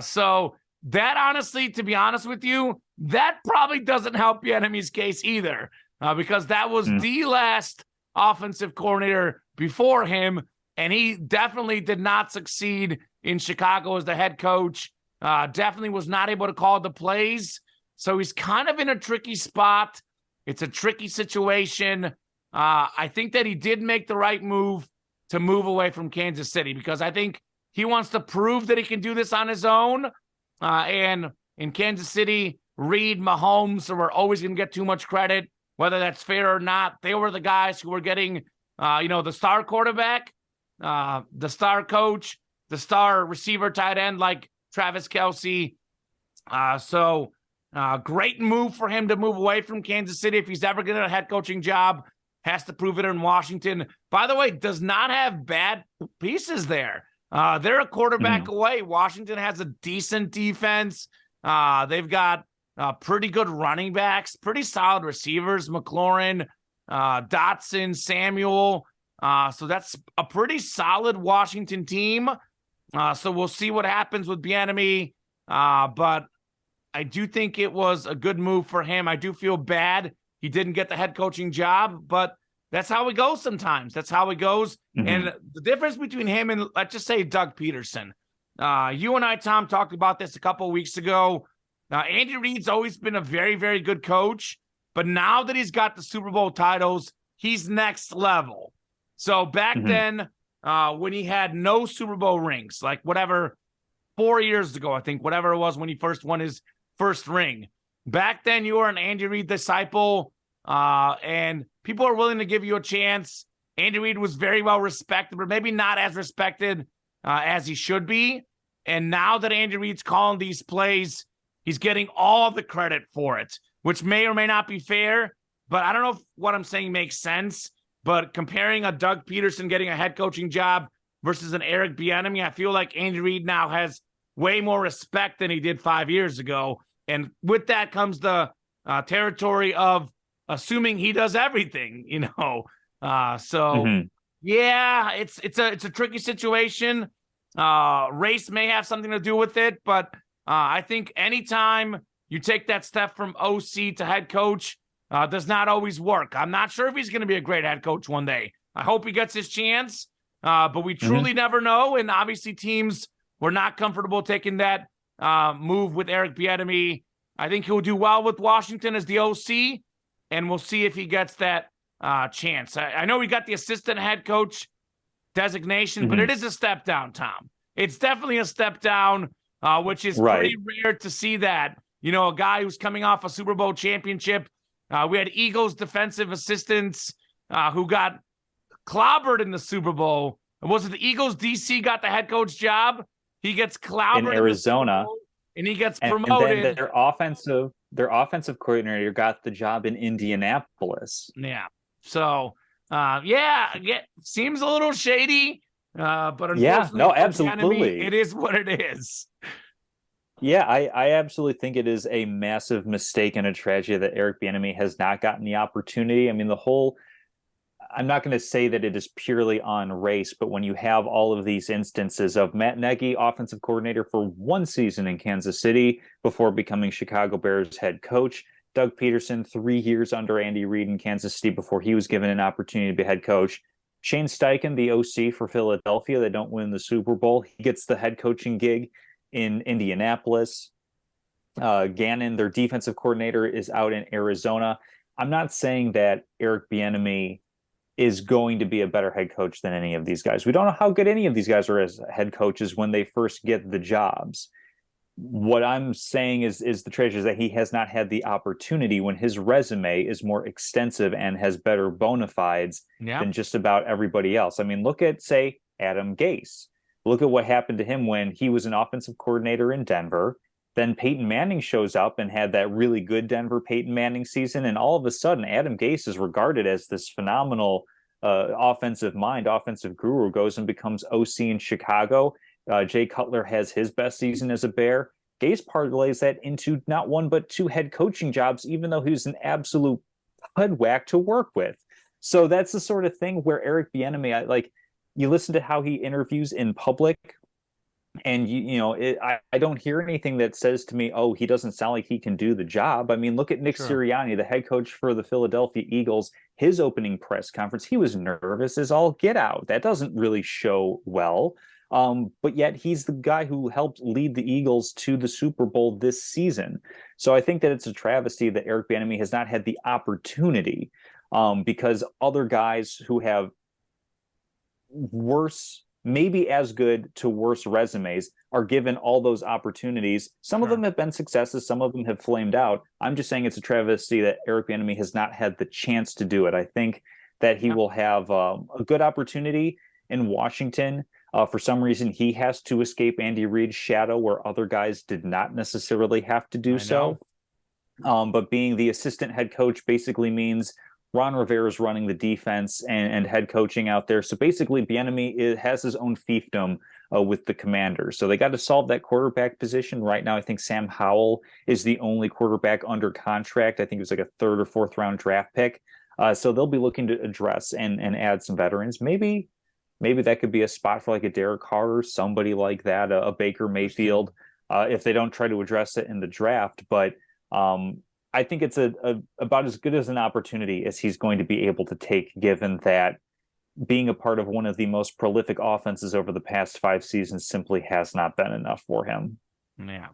So that honestly, to be honest with you, that probably doesn't help Bieniemy's case either, because that was the last offensive coordinator before him, and he definitely did not succeed in Chicago as the head coach. Definitely was not able to call the plays. So he's kind of in a tricky spot. It's a tricky situation. I think that he did make the right move to move away from Kansas City, because I think he wants to prove that he can do this on his own. And in Kansas City, Reed, Mahomes were always going to get too much credit, whether that's fair or not. They were the guys who were getting, the star quarterback, the star coach, the star receiver tight end like Travis Kelce. So great move for him to move away from Kansas City. If he's ever getting a head coaching job, has to prove it in Washington. By the way, does not have bad pieces there. They're a quarterback away. Washington has a decent defense. They've got pretty good running backs, pretty solid receivers, McLaurin, Dotson, Samuel. So that's a pretty solid Washington team. So we'll see what happens with Bieniemy. But I do think it was a good move for him. I do feel bad he didn't get the head coaching job, but that's how it goes sometimes. That's how it goes. And the difference between him and, let's just say, Doug Peterson. You and I, Tom, talked about this a couple of weeks ago. Andy Reid's always been a very, very good coach, but now that he's got the Super Bowl titles, he's next level. So back then, when he had no Super Bowl rings, like whatever, 4 years ago, I think, whatever it was when he first won his first ring. Back then, you were an Andy Reid disciple, and people are willing to give you a chance. Andy Reid was very well respected, but maybe not as respected as he should be. And now that Andy Reid's calling these plays, he's getting all the credit for it, which may or may not be fair. But I don't know if what I'm saying makes sense. But comparing a Doug Peterson getting a head coaching job versus an Eric Bieniemy, I feel like Andy Reid now has way more respect than he did 5 years ago. And with that comes the territory of assuming he does everything, Yeah, it's a tricky situation. Race may have something to do with it, but I think anytime you take that step from OC to head coach, does not always work. I'm not sure if he's going to be a great head coach one day. I hope he gets his chance, but we truly never know. And obviously teams were not comfortable taking that move with Eric Bieniemy. I think he'll do well with Washington as the OC, and we'll see if he gets that chance. I know he got the assistant head coach designation, but it is a step down, Tom. It's definitely a step down, which is pretty rare to see that. A guy who's coming off a Super Bowl championship. We had Eagles defensive assistants who got clobbered in the Super Bowl. Was it the Eagles DC got the head coach job? He gets clobbered
in Arizona,
and he gets promoted.
And then their offensive coordinator got the job in Indianapolis.
Yeah. So, seems a little shady. But
absolutely,
it is what it is.
Yeah, I absolutely think it is a massive mistake and a tragedy that Eric Bieniemy has not gotten the opportunity. I mean, I'm not going to say that it is purely on race, but when you have all of these instances of Matt Nagy, offensive coordinator for one season in Kansas City before becoming Chicago Bears head coach, Doug Peterson, 3 years under Andy Reid in Kansas City before he was given an opportunity to be head coach, Shane Steichen, the OC for Philadelphia, they don't win the Super Bowl. He gets the head coaching gig in Indianapolis. Gannon, their defensive coordinator, is out in Arizona. I'm not saying that Eric Bieniemy is going to be a better head coach than any of these guys. We don't know how good any of these guys are as head coaches when they first get the jobs. What I'm saying is the treasure is that he has not had the opportunity when his resume is more extensive and has better bona fides than just about everybody else. I mean, look at, say, Adam Gase. Look at what happened to him when he was an offensive coordinator in Denver. Then Peyton Manning shows up and had that really good Denver Peyton Manning season. And all of a sudden, Adam Gase is regarded as this phenomenal offensive mind, offensive guru, goes and becomes OC in Chicago. Jay Cutler has his best season as a Bear. Gase parlays that into not one, but two head coaching jobs, even though he was an absolute pudwhack to work with. So that's the sort of thing where Eric Bieniemy, you listen to how he interviews in public, and I don't hear anything that says to me, oh, he doesn't sound like he can do the job. I mean, look at Nick Sirianni, the head coach for the Philadelphia Eagles. His opening press conference, he was nervous as all get out. That doesn't really show well. But yet he's the guy who helped lead the Eagles to the Super Bowl this season. So I think that it's a travesty that Eric Bieniemy has not had the opportunity because other guys who have worse maybe as good to worse resumes are given all those opportunities. Some of them have been successes, some of them have flamed out. I'm just saying it's a travesty that Eric Bieniemy has not had the chance to do it. I think that he will have a good opportunity in Washington. For some reason, he has to escape Andy Reid's shadow where other guys did not necessarily have to do so. But being the assistant head coach basically means Ron Rivera is running the defense and head coaching out there. So basically, Bieniemy has his own fiefdom with the Commanders. So they got to solve that quarterback position. Right now, I think Sam Howell is the only quarterback under contract. I think it was like a 3rd or 4th round draft pick. So they'll be looking to address and add some veterans. Maybe that could be a spot for like a Derek Carr or somebody like that, a Baker Mayfield, if they don't try to address it in the draft. But I think it's about as good as an opportunity as he's going to be able to take, given that being a part of one of the most prolific offenses over the past 5 seasons simply has not been enough for him.
Yeah,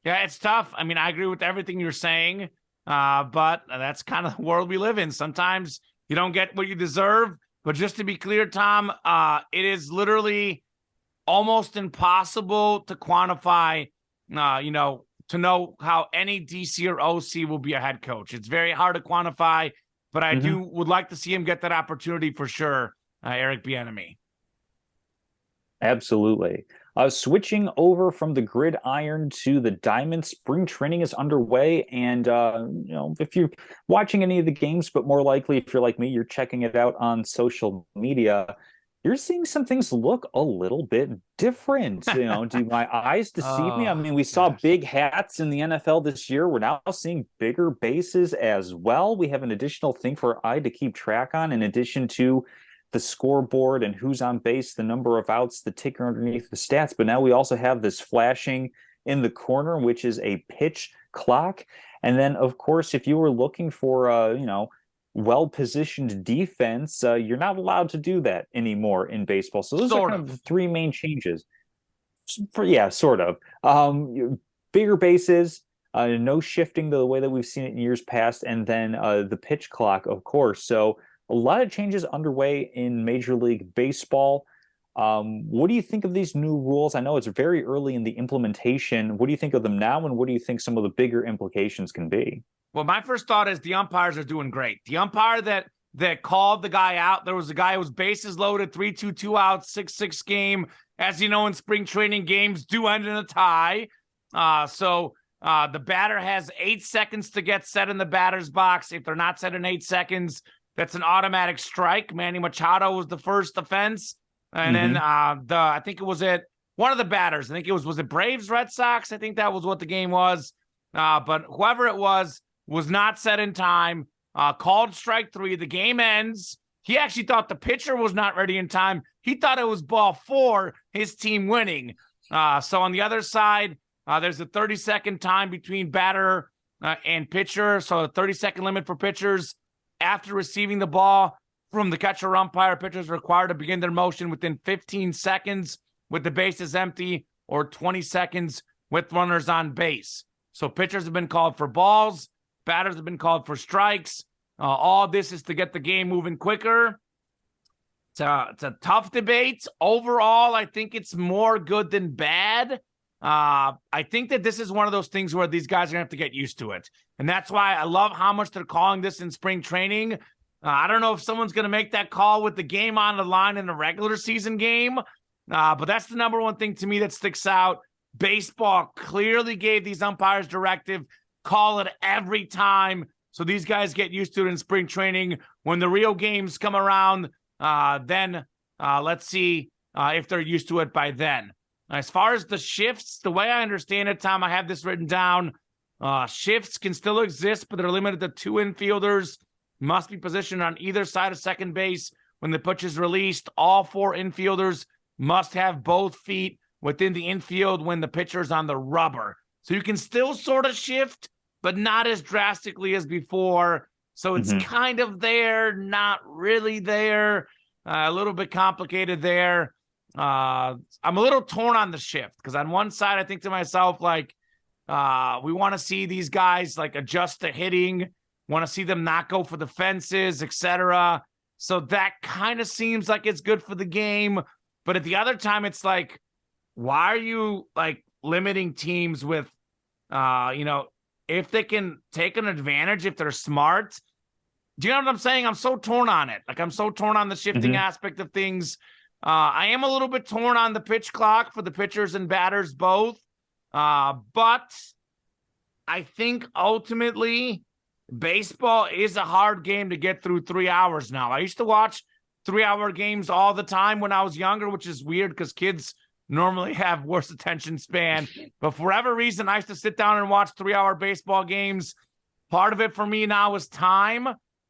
it's tough. I mean, I agree with everything you're saying, but that's kind of the world we live in. Sometimes you don't get what you deserve. But just to be clear, Tom, it is literally almost impossible to quantify, to know how any DC or OC will be a head coach. It's very hard to quantify, but I would like to see him get that opportunity for sure, Eric Bieniemy.
Absolutely. Switching over from the gridiron to the diamond, spring training is underway. And, if you're watching any of the games, but more likely if you're like me, you're checking it out on social media, you're seeing some things look a little bit different. Do my eyes deceive me? I mean, we saw big hats in the NFL this year. We're now seeing bigger bases as well. We have an additional thing for our eye to keep track on, in addition to the scoreboard and who's on base, the number of outs, the ticker underneath the stats. But now we also have this flashing in the corner, which is a pitch clock. And then, of course, if you were looking for, well-positioned defense, you're not allowed to do that anymore in baseball. So those are kind of the 3 main changes. Sort of. Bigger bases, no shifting the way that we've seen it in years past, and then the pitch clock, of course. So a lot of changes underway in Major League Baseball. What do you think of these new rules? I know it's very early in the implementation. What do you think of them now, and what do you think some of the bigger implications can be?
Well, my first thought is the umpires are doing great. The umpire that called the guy out, there was a guy who was bases loaded, 3-2, 2 outs, 6-6 game. As you know, in spring training, games do end in a tie. So the batter has 8 seconds to get set in the batter's box. If they're not set in 8 seconds, that's an automatic strike. Manny Machado was the first offense. And then I think it was one of the batters. I think it was it Braves, Red Sox? I think that was what the game was. But whoever it was not set in time, called strike 3. The game ends. He actually thought the pitcher was not ready in time. He thought it was ball 4, his team winning. So on the other side, there's a 30-second time between batter and pitcher. So a 30-second limit for pitchers. After receiving the ball from the catcher umpire, pitchers are required to begin their motion within 15 seconds with the bases empty, or 20 seconds with runners on base. So pitchers have been called for balls. Batters have been called for strikes. All this is to get the game moving quicker. It's a tough debate. Overall, I think it's more good than bad. I think that this is one of those things where these guys are going to have to get used to it. And that's why I love how much they're calling this in spring training. I don't know if someone's going to make that call with the game on the line in a regular season game. But that's the number one thing to me that sticks out. Baseball clearly gave these umpires directive, call it every time. So these guys get used to it in spring training. When the real games come around, then let's see if they're used to it by then. As far as the shifts, the way I understand it, Tom, I have this written down. Shifts can still exist, but they're limited to 2 infielders. Must be positioned on either side of second base when the pitch is released. All 4 infielders must have both feet within the infield when the pitcher's on the rubber. So you can still sort of shift, but not as drastically as before. So it's kind of there, not really there. A little bit complicated there. I'm a little torn on the shift because on one side, I think to myself, like, we want to see these guys like adjust to hitting, want to see them not go for the fences, etc. So that kind of seems like it's good for the game. But at the other time, it's like, why are you like limiting teams with, if they can take an advantage, if they're smart? Do you know what I'm saying? I'm so torn on it. Like, I'm so torn on the shifting aspect of things. I am a little bit torn on the pitch clock for the pitchers and batters both. But I think ultimately baseball is a hard game to get through 3 hours now. I used to watch 3-hour games all the time when I was younger, which is weird because kids normally have worse attention span. But for whatever reason, I used to sit down and watch 3-hour baseball games. Part of it for me now is time.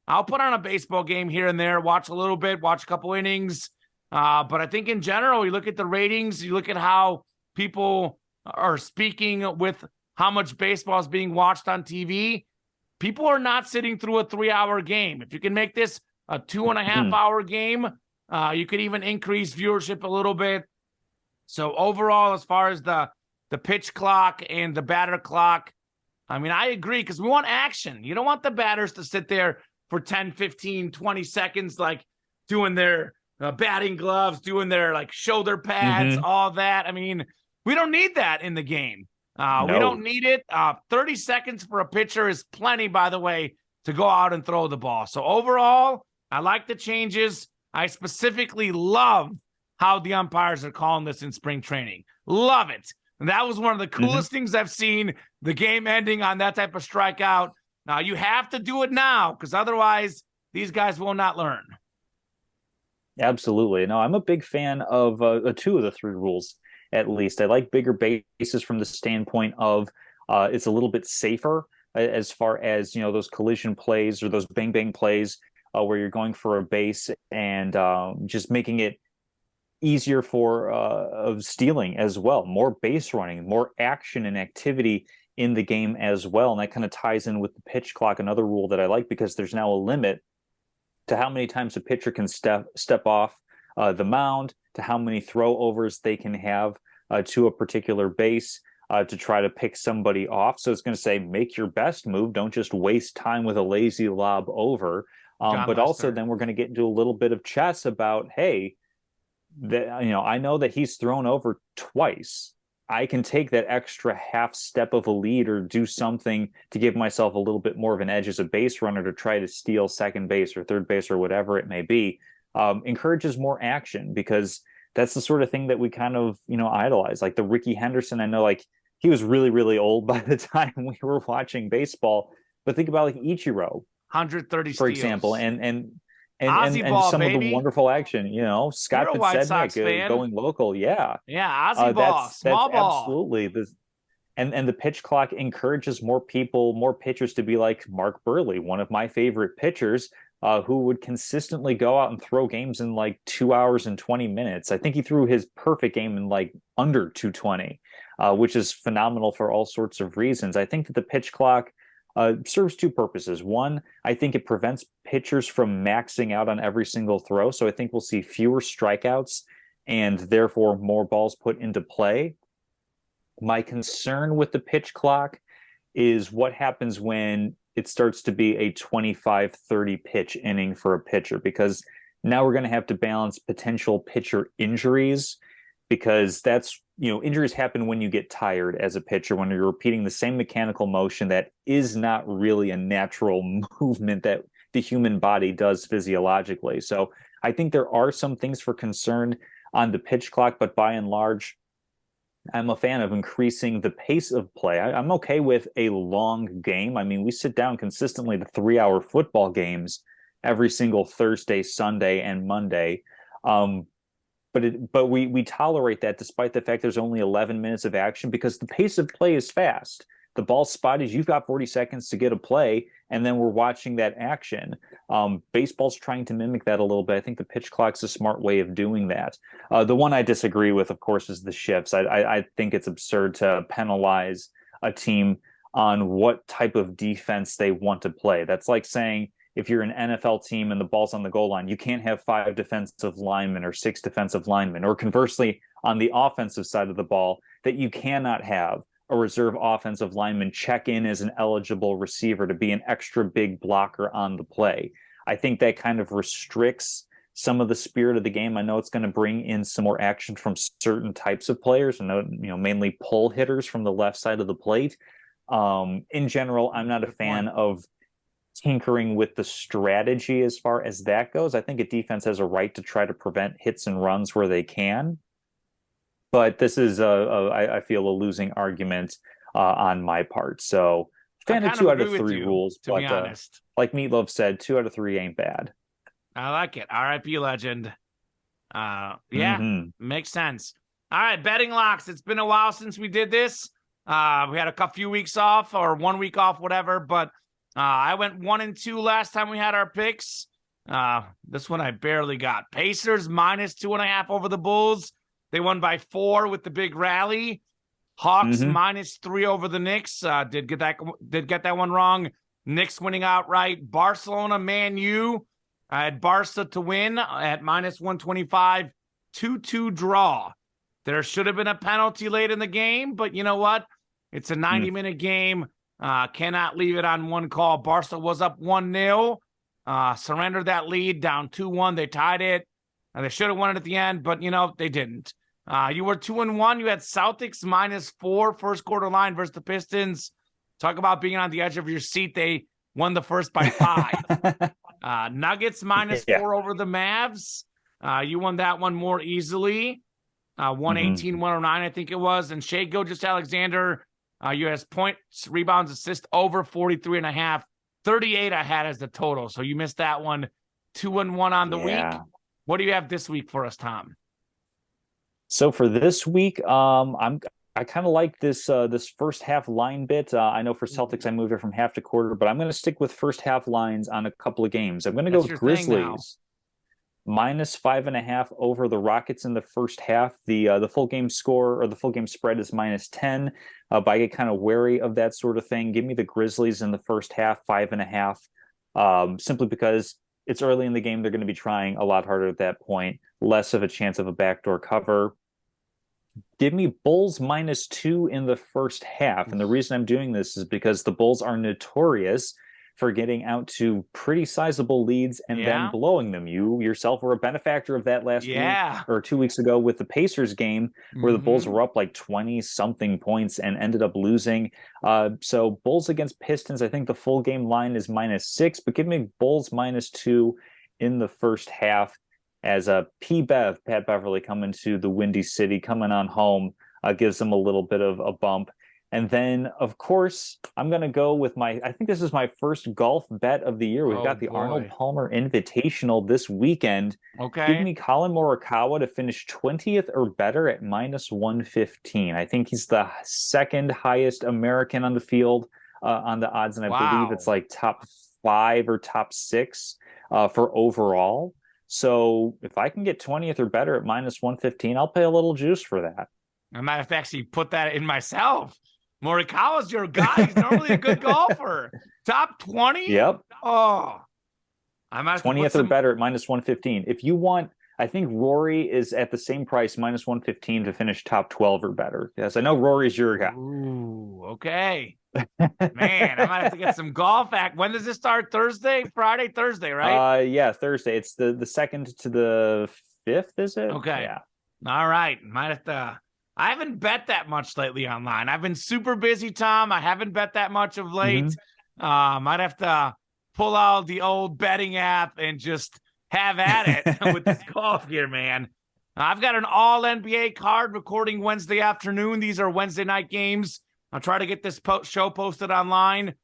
I'll put on a baseball game here and there, watch a little bit, watch a couple innings. But I think in general, you look at the ratings, you look at how people are speaking with how much baseball is being watched on TV. People are not sitting through a 3-hour game. If you can make this a 2.5-hour game, you could even increase viewership a little bit. So overall, as far as the pitch clock and the batter clock, I mean, I agree because we want action. You don't want the batters to sit there for 10, 15, 20 seconds, like doing their batting gloves, doing their like shoulder pads, all that. I mean, we don't need that in the game. No. We don't need it. 30 seconds for a pitcher is plenty, by the way, to go out and throw the ball. So overall, I like the changes. I specifically love how the umpires are calling this in spring training. Love it. And that was one of the coolest things I've seen, the game ending on that type of strikeout. Now, you have to do it now because otherwise these guys will not learn.
Absolutely. No, I'm a big fan of 2 of the 3 rules, at least. I like bigger bases from the standpoint of it's a little bit safer as far as, those collision plays or those bang-bang plays where you're going for a base and just making it easier for of stealing as well. More base running, more action and activity in the game as well. And that kind of ties in with the pitch clock, another rule that I like because there's now a limit to how many times a pitcher can step off the mound, to how many throwovers they can have to a particular base to try to pick somebody off. So it's going to say, make your best move. Don't just waste time with a lazy lob over. But also then we're going to get into a little bit of chess about, hey, I know that he's thrown over twice. I can take that extra half step of a lead or do something to give myself a little bit more of an edge as a base runner to try to steal second base or third base or whatever it may be. Encourages more action because that's the sort of thing that we kind of, idolize. Like the Ricky Henderson, I know like he was really, really old by the time we were watching baseball, but think about like Ichiro,
130
for
steals.
example, and
ball,
some
baby.
of the wonderful action, Scott Podsednik going local. Yeah,
Ozzy ball, small ball.
Absolutely. And the pitch clock encourages more pitchers to be like Mark Burley, one of my favorite pitchers, who would consistently go out and throw games in like 2 hours and 20 minutes. I think he threw his perfect game in like under 220, which is phenomenal for all sorts of reasons. I think that the pitch clock serves 2 purposes. One, I think it prevents pitchers from maxing out on every single throw. So I think we'll see fewer strikeouts and therefore more balls put into play. My concern with the pitch clock is what happens when it starts to be a 25-30 pitch inning for a pitcher, because now we're going to have to balance potential pitcher injuries, because that's, injuries happen when you get tired as a pitcher, when you're repeating the same mechanical motion that is not really a natural movement that the human body does physiologically. So I think there are some things for concern on the pitch clock, but by and large, I'm a fan of increasing the pace of play. I'm okay with a long game. I mean, we sit down consistently to 3-hour football games every single Thursday, Sunday, and Monday. But we tolerate that despite the fact there's only 11 minutes of action, because the pace of play is fast. The ball's spotted, you've got 40 seconds to get a play, and then we're watching that action. Baseball's trying to mimic that a little bit. I think the pitch clock's a smart way of doing that. The one I disagree with, of course, is the shifts. I think it's absurd to penalize a team on what type of defense they want to play. That's like saying, if you're an NFL team and the ball's on the goal line, you can't have 5 defensive linemen or 6 defensive linemen. Or conversely, on the offensive side of the ball, that you cannot have a reserve offensive lineman check in as an eligible receiver to be an extra big blocker on the play. I think that kind of restricts some of the spirit of the game. I know it's going to bring in some more action from certain types of players. I know, mainly pull hitters from the left side of the plate. In general, I'm not a fan of tinkering with the strategy as far as that goes. I think a defense has a right to try to prevent hits and runs where they can. But this is, I feel, a losing argument on my part. So, fan of 2 out of 3 rules.
To be honest,
like Meatloaf said, 2 out of 3 ain't bad.
I like it. R.I.P. legend. Makes sense. All right, betting locks. It's been a while since we did this. We had a few weeks off, or 1 week off, whatever. But I went 1-2 last time we had our picks. This one I barely got. Pacers -2.5 over the Bulls. They won by 4 with the big rally. Hawks -3 over the Knicks. Did get that one wrong. Knicks winning outright. Barcelona, Man U. I had Barca to win at -125. 2-2 draw. There should have been a penalty late in the game, but you know what? It's a 90-minute game. Cannot leave it on one call. Barca was up 1-0. Surrendered that lead, down 2-1. They tied it. They should have won it at the end, but, they didn't. You were 2-1. You had Celtics -4 first quarter line versus the Pistons. Talk about being on the edge of your seat. They won the first by 5. Nuggets -4 over the Mavs. You won that one more easily. 118-109, I think it was. And Shai Gilgeous-Alexander, you has points, rebounds, assists over 43.5. 38 I had as the total. So you missed that one. 2-1 on the week. What do you have this week for us, Tom?
So for this week, I kind of like this first half line bit. I know for Celtics, I moved it from half to quarter, but I'm going to stick with first half lines on a couple of games. I'm going to go with Grizzlies -5.5 over the Rockets in the first half. The full game score, or the full game spread, is -10. But I get kind of wary of that sort of thing. Give me the Grizzlies in the first half, 5.5. Simply because it's early in the game. They're going to be trying a lot harder at that point. Less of a chance of a backdoor cover. Give me Bulls -2 in the first half. And the reason I'm doing this is because the Bulls are notorious for getting out to pretty sizable leads and then blowing them. You yourself were a benefactor of that last week or 2 weeks ago with the Pacers game, where the Bulls were up like 20-something points and ended up losing. So Bulls against Pistons, I think the full game line is -6, but give me Bulls -2 in the first half. As a Pat Beverly, coming to the Windy City, coming on home, gives them a little bit of a bump. And then, of course, I'm going to go with I think this is my first golf bet of the year. We've got the Arnold Palmer Invitational this weekend.
Okay.
Give me Colin Morikawa to finish 20th or better at -115. I think he's the second highest American on the field on the odds, and I believe it's like top 5 or top 6 for overall. So if I can get 20th or better at -115, I'll pay a little juice for that.
I might have to actually put that in myself. Morikawa's your guy. He's normally a good golfer. Top 20?
Yep.
Oh. I might have
20th or better at -115. If you want, I think Rory is at the same price, -115, to finish top 12 or better. Yes, I know Rory's your guy.
Ooh, okay. Man, I might have to get some golf act. When does this start? Thursday? Friday? Thursday, right?
Yeah, Thursday. It's the 2nd to the 5th, is it?
Okay.
Yeah.
All right. Might have to. I haven't bet that much lately online. I've been super busy, Tom. I haven't bet that much of late. Might have to pull out the old betting app and just have at it with this golf here, man. I've got an all NBA card recording Wednesday afternoon. These are Wednesday night games. I'll try to get this show posted online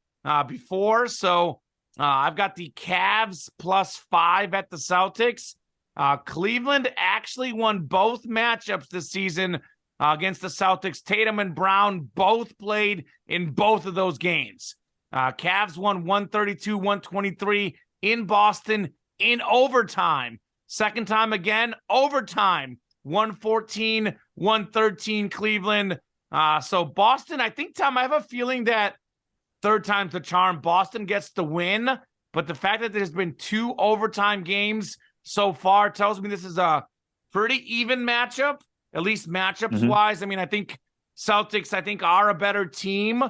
before. So I've got the Cavs +5 at the Celtics. Cleveland actually won both matchups this season against the Celtics. Tatum and Brown both played in both of those games. Cavs won 132-123 in Boston in overtime. Second time again, overtime, 114-113 Cleveland. So Boston, I think, Tom, I have a feeling that third time's the charm. Boston gets the win, but the fact that there's been 2 overtime games so far tells me this is a pretty even matchup, at least matchups-wise. I mean, I think Celtics, are a better team,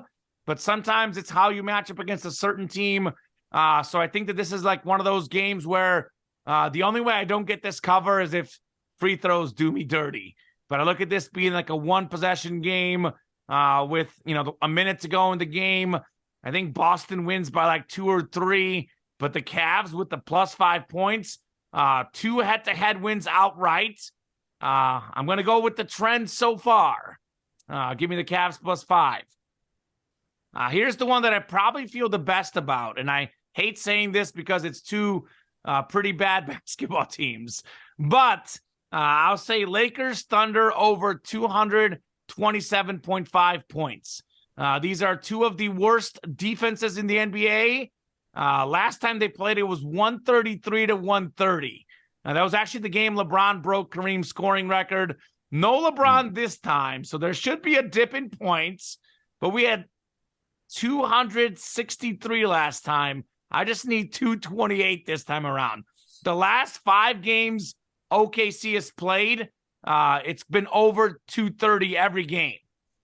but sometimes it's how you match up against a certain team. So I think that this is like one of those games where The only way I don't get this cover is if free throws do me dirty. But I look at this being like a one-possession game with, a minute to go in the game. I think Boston wins by like 2 or 3, but the Cavs with the plus 5 points, 2 head-to-head wins outright. I'm going to go with the trend so far. Give me the Cavs plus 5. Here's the one that I probably feel the best about, and I hate saying this because it's two pretty bad basketball teams, but I'll say Lakers Thunder over 227.5 points. These are 2 of the worst defenses in the NBA. Last time they played, it was 133-130. That was actually the game LeBron broke Kareem's scoring record. No LeBron this time, so there should be a dip in points, but we had 263 last time. I just need 228 this time around. The last 5 games OKC has played, it's been over 230 every game,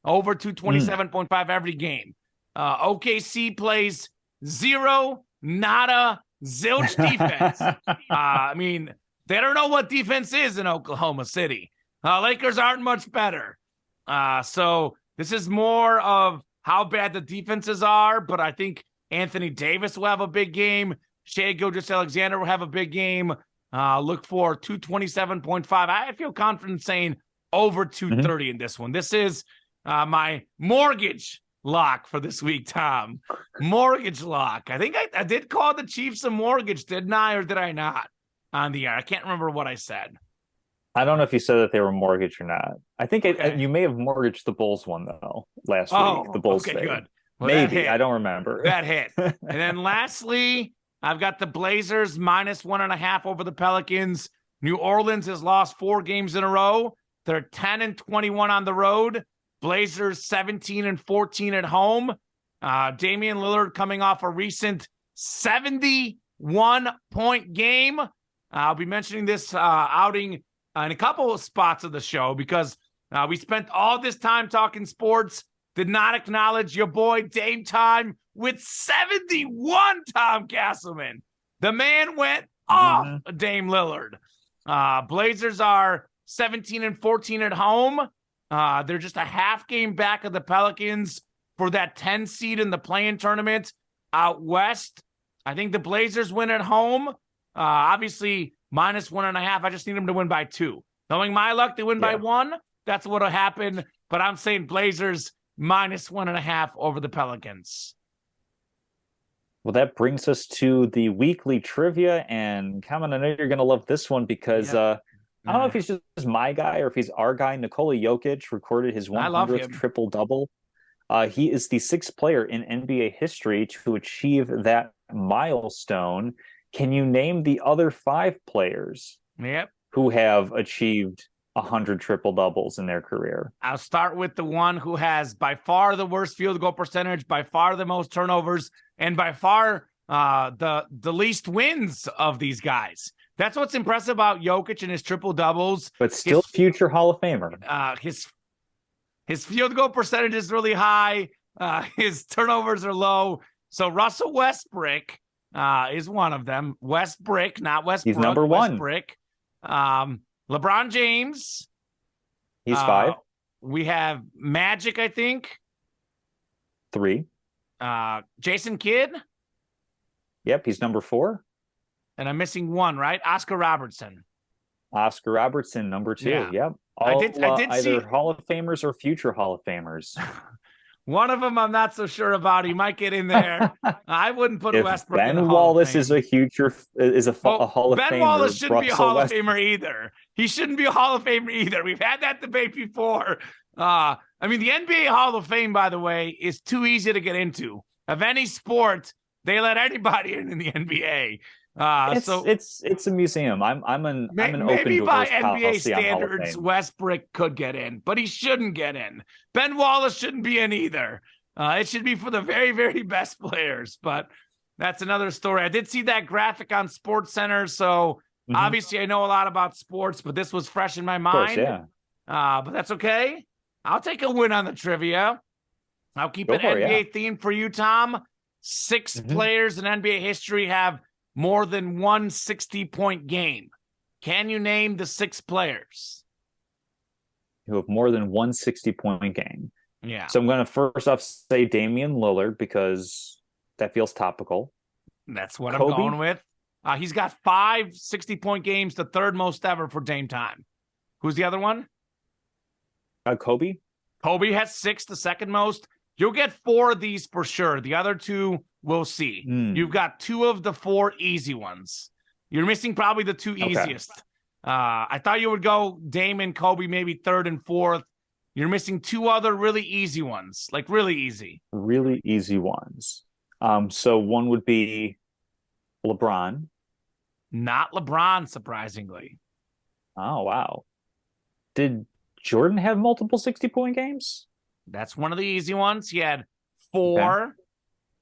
over 227.5 every game. OKC plays 0, nada, zilch defense. I mean, they don't know what defense is in Oklahoma City. Lakers aren't much better. So this is more of how bad the defenses are, but I think Anthony Davis will have a big game. Shai Gilgeous-Alexander will have a big game. Look for 227.5. I feel confident saying over 230 in this one. This is my mortgage lock for this week, Tom. Mortgage lock. I think I did call the Chiefs a mortgage, didn't I, or did I not on the air? I can't remember what I said.
I don't know if you said that they were mortgaged or not. I think you may have mortgaged the Bulls one, though, last week. The Bulls
okay, good. Well,
maybe. I don't remember.
That hit. And then lastly, I've got the Blazers minus 1.5 over the Pelicans. New Orleans has lost 4 games in a row. They're 10-21 on the road. Blazers 17-14 at home. Damian Lillard coming off a recent 71-point game. I'll be mentioning this outing in a couple of spots of the show because we spent all this time talking sports, did not acknowledge your boy Dame Time with 71, Tom Castleman. The man went off Dame Lillard. Blazers are 17-14 at home. They're just a half game back of the Pelicans for that 10 seed in the play-in tournament out west. I think the Blazers win at home. Obviously, minus 1.5. I just need them to win by 2. Knowing my luck, they win by 1. That's what'll happen. But I'm saying Blazers minus 1.5 over the Pelicans.
Well, that brings us to the weekly trivia. And Cameron, I know you're going to love this one because I don't know if he's just my guy or if he's our guy. Nikola Jokic recorded his 100th triple-double. He is the 6th player in NBA history to achieve that milestone. Can you name the other 5 players who have achieved 100 triple-doubles in their career?
I'll start with the one who has by far the worst field goal percentage, by far the most turnovers, and by far the least wins of these guys. That's what's impressive about Jokic and his triple-doubles.
But still future Hall of Famer.
His field goal percentage is really high. His turnovers are low. So Russell Westbrook is one of them. Westbrook, not Westbrook.
He's number 1.
Westbrook. LeBron James.
He's 5.
We have Magic, I think.
3.
Jason Kidd.
Yep, he's number 4.
And I'm missing one, right? Oscar Robertson.
Oscar Robertson, number 2.
Yeah.
Yep.
I did
either
see
Hall of Famers or future Hall of Famers.
One of them I'm not so sure about. He might get in there. I wouldn't put Westbrook in the
Ben
Hall
Wallace
of Fame.
is a Hall of Famer.
Ben Wallace shouldn't be a Hall of Famer either. He shouldn't be a Hall of Famer either. We've had that debate before. I mean, the NBA Hall of Fame, by the way, is too easy to get into. Of any sport, they let anybody in the NBA.
It's a museum. I'm an open
maybe
doors
by
policy
NBA
on Hall of
standards,
Fame.
Westbrook could get in, but he shouldn't get in. Ben Wallace shouldn't be in either. It should be for the very, very best players, but that's another story. I did see that graphic on Sports Center, so obviously I know a lot about sports, but this was fresh in my mind.
Of course, yeah.
But that's okay. I'll take a win on the trivia. I'll keep an NBA theme for you, Tom. 6 players in NBA history have more than one 60-point game. Can you name the 6 players?
Who have more than one 60-point game.
Yeah.
So I'm going to first off say Damian Lillard because that feels topical.
That's what
Kobe?
I'm going with. He's got 5 60-point games, the third most ever for Dame time. Who's the other one?
Kobe?
Kobe has 6, the second most. You'll get 4 of these for sure. The other 2, we'll see. You've got 2 of the 4 easy ones. You're missing probably the 2 easiest. I thought you would go Dame and Kobe maybe 3rd and 4th. You're missing 2 other really easy ones, like really easy.
Really easy ones. So one would be LeBron.
Not LeBron, surprisingly.
Oh, wow. Did Jordan have multiple 60-point games?
That's one of the easy ones. He had 4. Okay.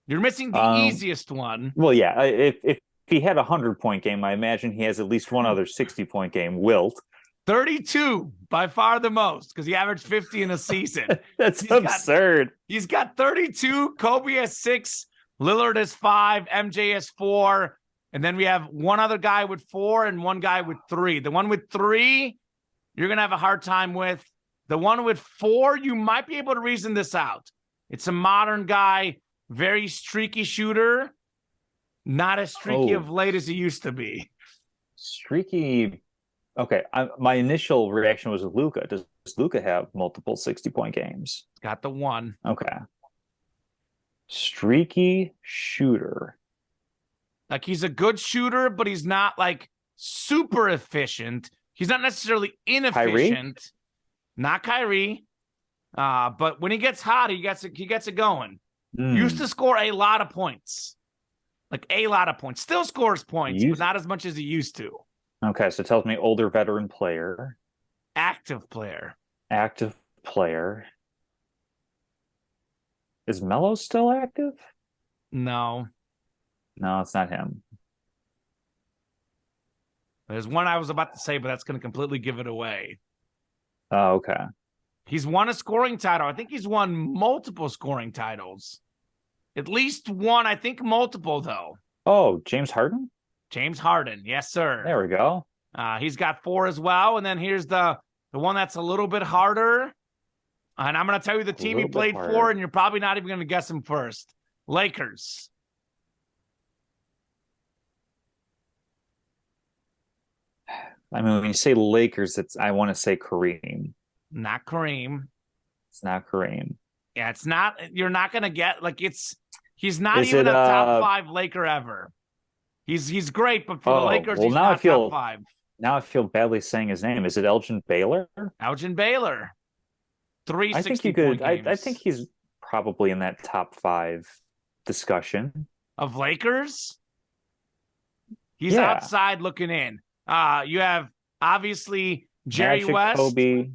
You're missing the easiest one.
Well, yeah. If he had a 100-point game, I imagine he has at least one other 60-point game. Wilt.
32, by far the most, because he averaged 50 in a season.
That's absurd.
He's got 32. Kobe has 6. Lillard has 5. MJ has 4. And then we have one other guy with 4 and one guy with 3. The one with 3, you're going to have a hard time with. The one with 4, you might be able to reason this out. It's a modern guy, very streaky shooter. Not as streaky of late as he used to be.
Streaky. Okay, my initial reaction was Luka. Does Luka have multiple 60-point games?
Got the 1.
Okay. Streaky shooter.
Like, he's a good shooter, but he's not, like, super efficient. He's not necessarily inefficient.
Kyrie?
Not Kyrie. But when he gets hot, he gets it going. Used to score a lot of points. Like, a lot of points. Still scores points, but not as much as he used to.
Okay, so it tells me older veteran player.
Active player.
Active player. Is Melo still active?
No.
No, it's not him.
There's one I was about to say, but that's going to completely give it away.
Oh, okay.
He's won a scoring title. I think he's won multiple scoring titles. At least one, I think multiple, though.
Oh, James Harden?
James Harden, yes, sir.
There we go.
He's got 4 as well. And then here's the one that's a little bit harder. And I'm going to tell you the team he played for, and you're probably not even going to guess him first. Lakers.
I mean, when you say Lakers, I want to say Kareem.
Not Kareem.
It's not Kareem.
Yeah, it's not. You're not going to get, he's not even a top 5 Laker ever. He's great, but for the Lakers, he's not top 5.
Now I feel badly saying his name. Is it Elgin Baylor?
Elgin Baylor. 3
I think you could. I think he's probably in that top 5 discussion
of Lakers. He's outside looking in. You have obviously Jerry
Magic,
West,
Kobe.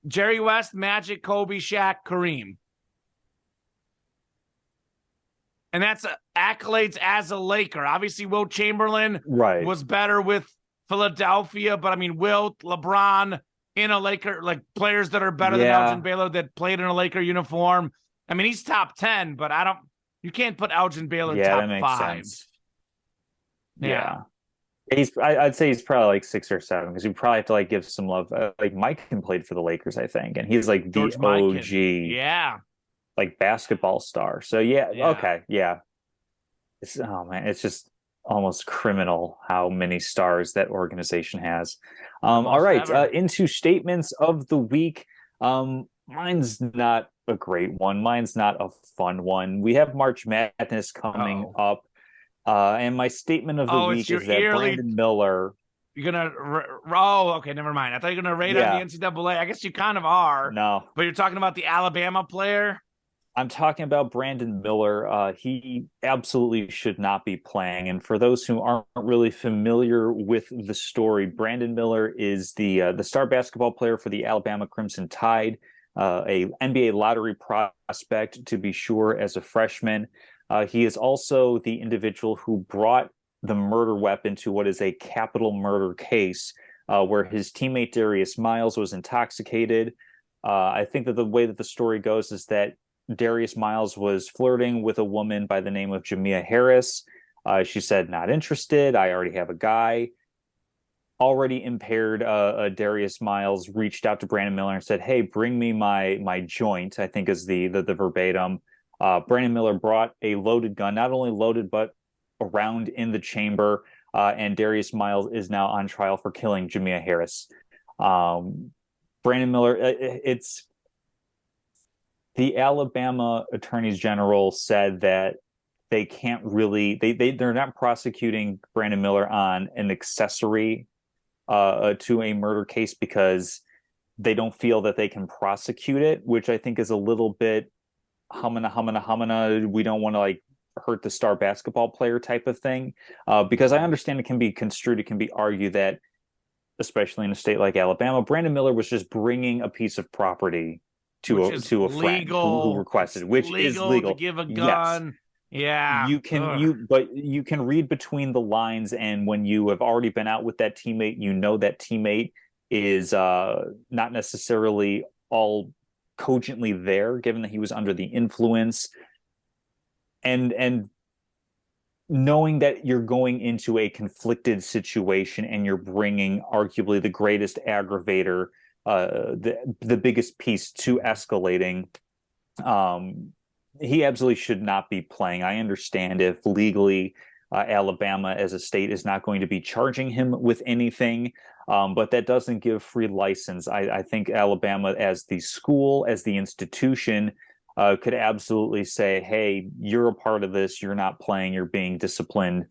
Jerry West, Magic, Kobe, Shaq, Kareem. And that's accolades as a Laker. Obviously, Wilt Chamberlain was better with Philadelphia, but I mean, Wilt, LeBron in a Laker, like players that are better than Elgin Baylor that played in a Laker uniform. I mean, he's top 10, but you can't put Elgin Baylor top
that makes
5.
Sense. Yeah. I'd say he's probably like 6 or 7 because you probably have to like give some love. Like Mikan played for the Lakers, I think, and he's like the OG, like basketball star. So okay, It's it's just almost criminal how many stars that organization has. All right, into statements of the week. Mine's not a great one. Mine's not a fun one. We have March Madness coming up. And my statement of the week is that Brandon Miller.
You're going to. Okay, never mind. I thought you were going to rate on the NCAA. I guess you kind of are.
No.
But you're talking about the Alabama player?
I'm talking about Brandon Miller. He absolutely should not be playing. And for those who aren't really familiar with the story, Brandon Miller is the star basketball player for the Alabama Crimson Tide, a NBA lottery prospect, to be sure, as a freshman. He is also the individual who brought the murder weapon to what is a capital murder case, where his teammate Darius Miles was intoxicated. I think that the way that the story goes is that Darius Miles was flirting with a woman by the name of Jamia Harris. She said, not interested. I already have a guy. Already impaired Darius Miles reached out to Brandon Miller and said, hey, bring me my joint, I think is the verbatim. Brandon Miller brought a loaded gun, not only loaded, but around in the chamber. And Darius Miles is now on trial for killing Jamea Harris. Brandon Miller, it's the Alabama attorneys general said that they can't really, they're not prosecuting Brandon Miller on an accessory to a murder case because they don't feel that they can prosecute it, which I think is a little bit humana. We don't want to like hurt the star basketball player type of thing, because I understand it can be construed, it can be argued that, especially in a state like Alabama, Brandon Miller was just bringing a piece of property to a friend who requested, which is legal
to give a gun. Yes. Yeah,
you can read between the lines, and when you have already been out with that teammate, you know that teammate is not necessarily all cogently there, given that he was under the influence, and knowing that you're going into a conflicted situation and you're bringing arguably the greatest aggravator, the biggest piece to escalating. He absolutely should not be playing. I understand if legally Alabama as a state is not going to be charging him with anything, but that doesn't give free license. I think Alabama as the school, as the institution, could absolutely say, hey, you're a part of this. You're not playing. You're being disciplined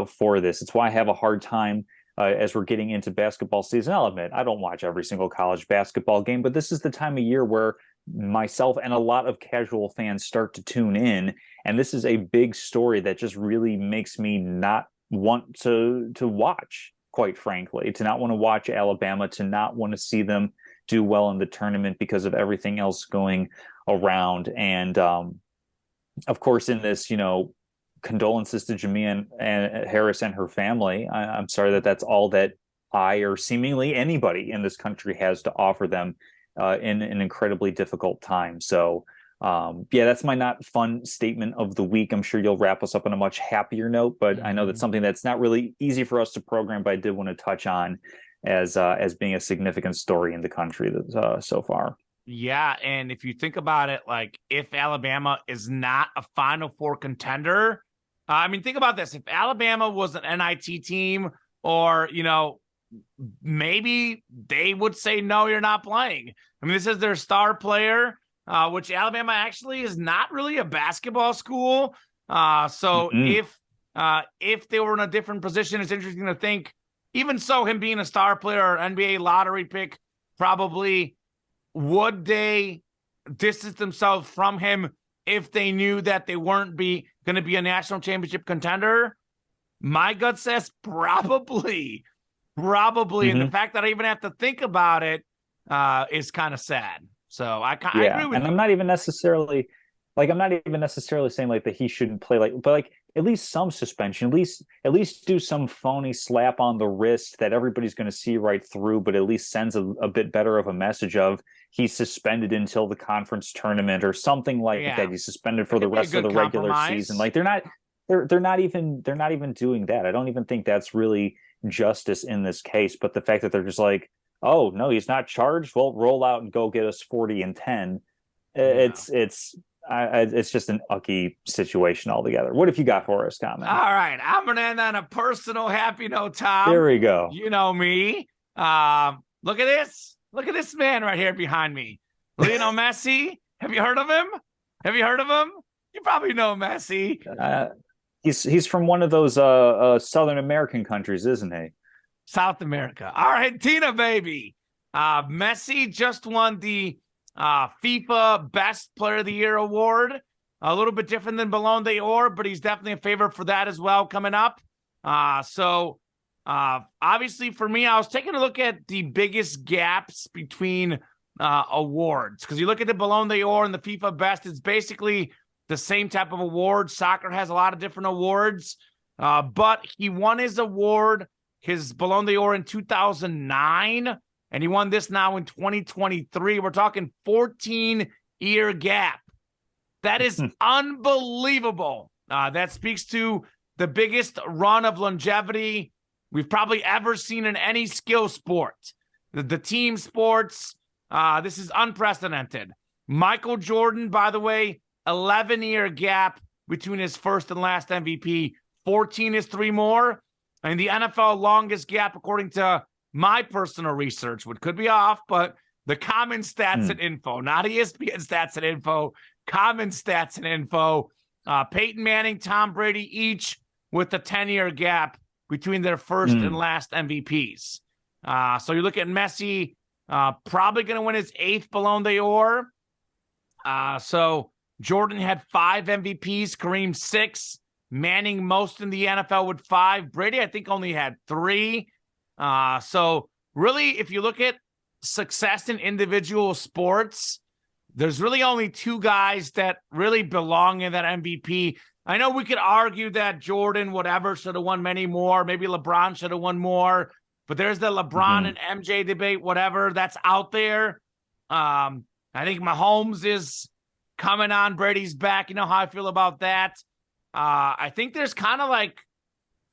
for this. It's why I have a hard time as we're getting into basketball season. I'll admit, I don't watch every single college basketball game, but this is the time of year where myself and a lot of casual fans start to tune in, and this is a big story that just really makes me not want to watch, quite frankly, to not want to watch Alabama, to not want to see them do well in the tournament because of everything else going around. And of course, in this, condolences to Jamea and Harris and her family. I'm sorry that that's all that I or seemingly anybody in this country has to offer them in an incredibly difficult time. So, that's my not fun statement of the week. I'm sure you'll wrap us up on a much happier note, but I know that's something that's not really easy for us to program, but I did want to touch on as being a significant story in the country so far.
Yeah, and if you think about it, like if Alabama is not a Final Four contender, think about this. If Alabama was an NIT team, or, maybe they would say, no, you're not playing. This is their star player, which Alabama actually is not really a basketball school. So if they were in a different position, it's interesting to think, even so, him being a star player or NBA lottery pick, probably would they distance themselves from him if they knew that they weren't going to be a national championship contender? My gut says probably. And the fact that I even have to think about it is kind of sad. So I agree with you.
I'm not even necessarily saying like that he shouldn't play, but like at least some suspension, at least do some phony slap on the wrist that everybody's going to see right through, but at least sends a bit better of a message of he's suspended until the conference tournament or something like that. He's suspended for the rest of the regular season. Like they're not even doing that. I don't even think that's really justice in this case, but the fact that they're just like, oh no, he's not charged, well, roll out and go get us 40 and 10. It's just an ucky situation altogether. What have you got for us, Common?
All right, I'm gonna end on a personal happy note, Tom.
There we go.
You know me. Look at this man right here behind me, Lionel Messi. Have you heard of him? You probably know Messi.
He's from one of those Southern American countries, isn't he?
South America. Argentina, baby. Messi just won the FIFA Best Player of the Year award. A little bit different than Ballon d'Or, but he's definitely a favorite for that as well coming up. So obviously for me, I was taking a look at the biggest gaps between awards, because you look at the Ballon d'Or and the FIFA Best, it's basically the same type of award. Soccer has a lot of different awards, but he won his award, his Ballon d'Or, in 2009, and he won this now in 2023. We're talking 14-year gap. That is unbelievable. That speaks to the biggest run of longevity we've probably ever seen in any skill sport. The team sports, this is unprecedented. Michael Jordan, by the way, 11-year gap between his first and last MVP. 14 is 3 more. And the NFL longest gap, according to my personal research, which could be off, but the Common Stats and Info, not ESPN Stats and Info, Common Stats and Info. Peyton Manning, Tom Brady, each with a 10-year gap between their first and last MVPs. So you look at Messi, probably going to win his 8th Ballon d'Or. So Jordan had 5 MVPs, Kareem 6, Manning most in the NFL with 5. Brady, I think, only had 3. So really, if you look at success in individual sports, there's really only 2 guys that really belong in that MVP. I know we could argue that Jordan, whatever, should have won many more. Maybe LeBron should have won more. But there's the LeBron and MJ debate, whatever, that's out there. I think Mahomes is coming on. Brady's back. You know how I feel about that. I think there's kind of like,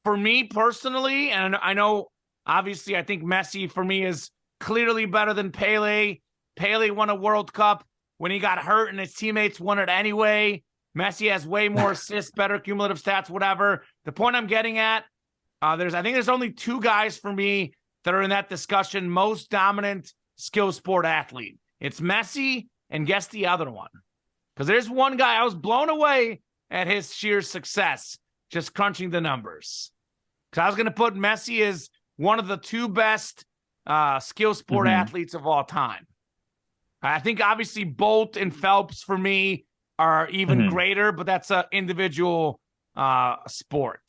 for me personally, and I know, obviously, I think Messi, for me, is clearly better than Pele. Pele won a World Cup when he got hurt and his teammates won it anyway. Messi has way more assists, better cumulative stats, whatever. The point I'm getting at, I think there's only 2 guys for me that are in that discussion, most dominant skill sport athlete. It's Messi, and guess the other one. Because there's one guy, I was blown away at his sheer success, just crunching the numbers. Because I was going to put Messi as one of the 2 best skill sport athletes of all time. I think obviously Bolt and Phelps for me are even greater, but that's an individual sport.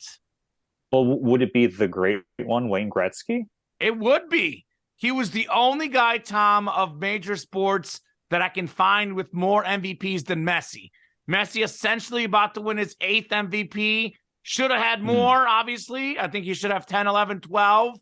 Well, would it be the great one, Wayne Gretzky?
It would be. He was the only guy, Tom, of major sports that I can find with more MVPs than Messi. Messi essentially about to win his 8th MVP. Should have had more, obviously. I think he should have 10, 11, 12.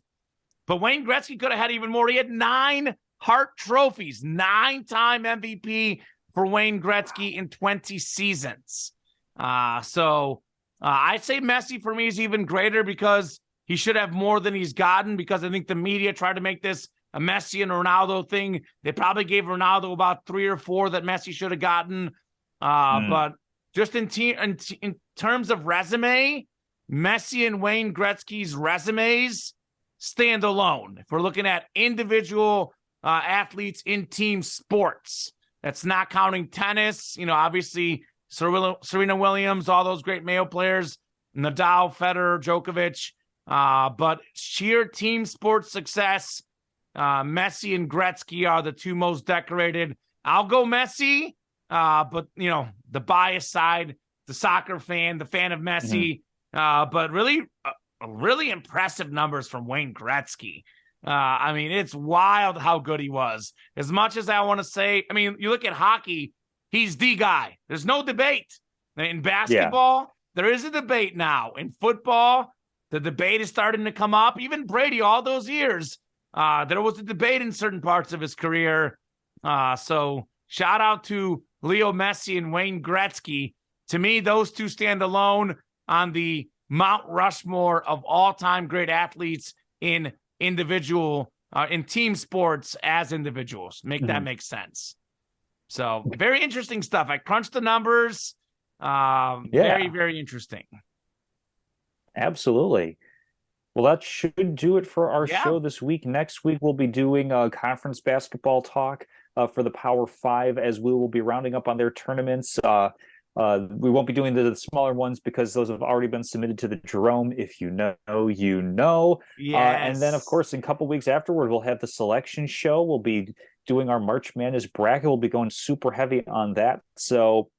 But Wayne Gretzky could have had even more. He had 9 Hart trophies, 9-time MVP for Wayne Gretzky in 20 seasons. So I'd say Messi for me is even greater because he should have more than he's gotten, because I think the media tried to make this a Messi and Ronaldo thing. They probably gave Ronaldo about 3 or 4 that Messi should have gotten. But just in terms of resume, Messi and Wayne Gretzky's resumes stand alone. If we're looking at individual athletes in team sports, that's not counting tennis. You know, obviously Serena Williams, all those great male players, Nadal, Federer, Djokovic. But sheer team sports success, Messi and Gretzky are the 2 most decorated. I'll go Messi, but, you know, the bias side, the soccer fan, the fan of Messi. But really, really impressive numbers from Wayne Gretzky. I mean, it's wild how good he was. As much as I want to say, I mean, you look at hockey, he's the guy. There's no debate. In basketball, there is a debate now. In football, the debate is starting to come up. Even Brady, all those years, there was a debate in certain parts of his career. So shout out to Leo Messi and Wayne Gretzky. To me, those 2 stand alone on the Mount Rushmore of all-time great athletes in individual, in team sports as individuals. That makes sense. So very interesting stuff. I crunched the numbers. Very, very interesting.
Absolutely. Well, that should do it for our show this week. Next week, we'll be doing conference basketball talk for the Power 5 as we will be rounding up on their tournaments. We won't be doing the smaller ones because those have already been submitted to the Jerome. If you know, you know.
Yes.
And then, of course, in a couple weeks afterward, we'll have the selection show. We'll be doing our March Madness bracket. We'll be going super heavy on that. So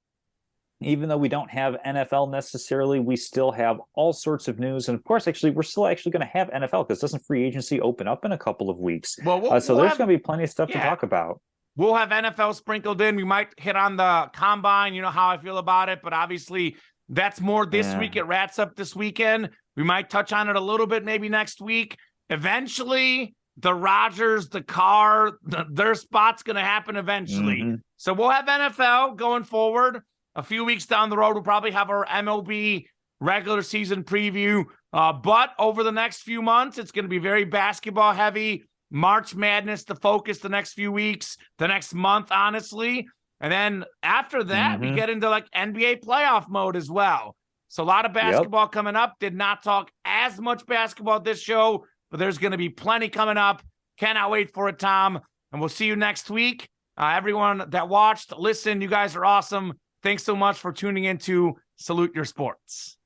even though we don't have NFL necessarily, we still have all sorts of news. And of course, actually, we're still actually going to have NFL because doesn't free agency open up in a couple of weeks?
Well,
so there's going to be plenty of stuff to talk about.
We'll have NFL sprinkled in. We might hit on the combine. You know how I feel about it. But obviously, that's more this week. It wraps up this weekend. We might touch on it a little bit maybe next week. Eventually, the Rodgers, the Carr, their spot's going to happen eventually. So we'll have NFL going forward. A few weeks down the road, we'll probably have our MLB regular season preview. But over the next few months, it's going to be very basketball heavy. March Madness to focus the next few weeks, the next month, honestly. And then after that, we get into like NBA playoff mode as well. So a lot of basketball coming up. Did not talk as much basketball this show, but there's going to be plenty coming up. Cannot wait for it, Tom. And we'll see you next week. Everyone that watched, listen, you guys are awesome. Thanks so much for tuning in to Salute Your Sports.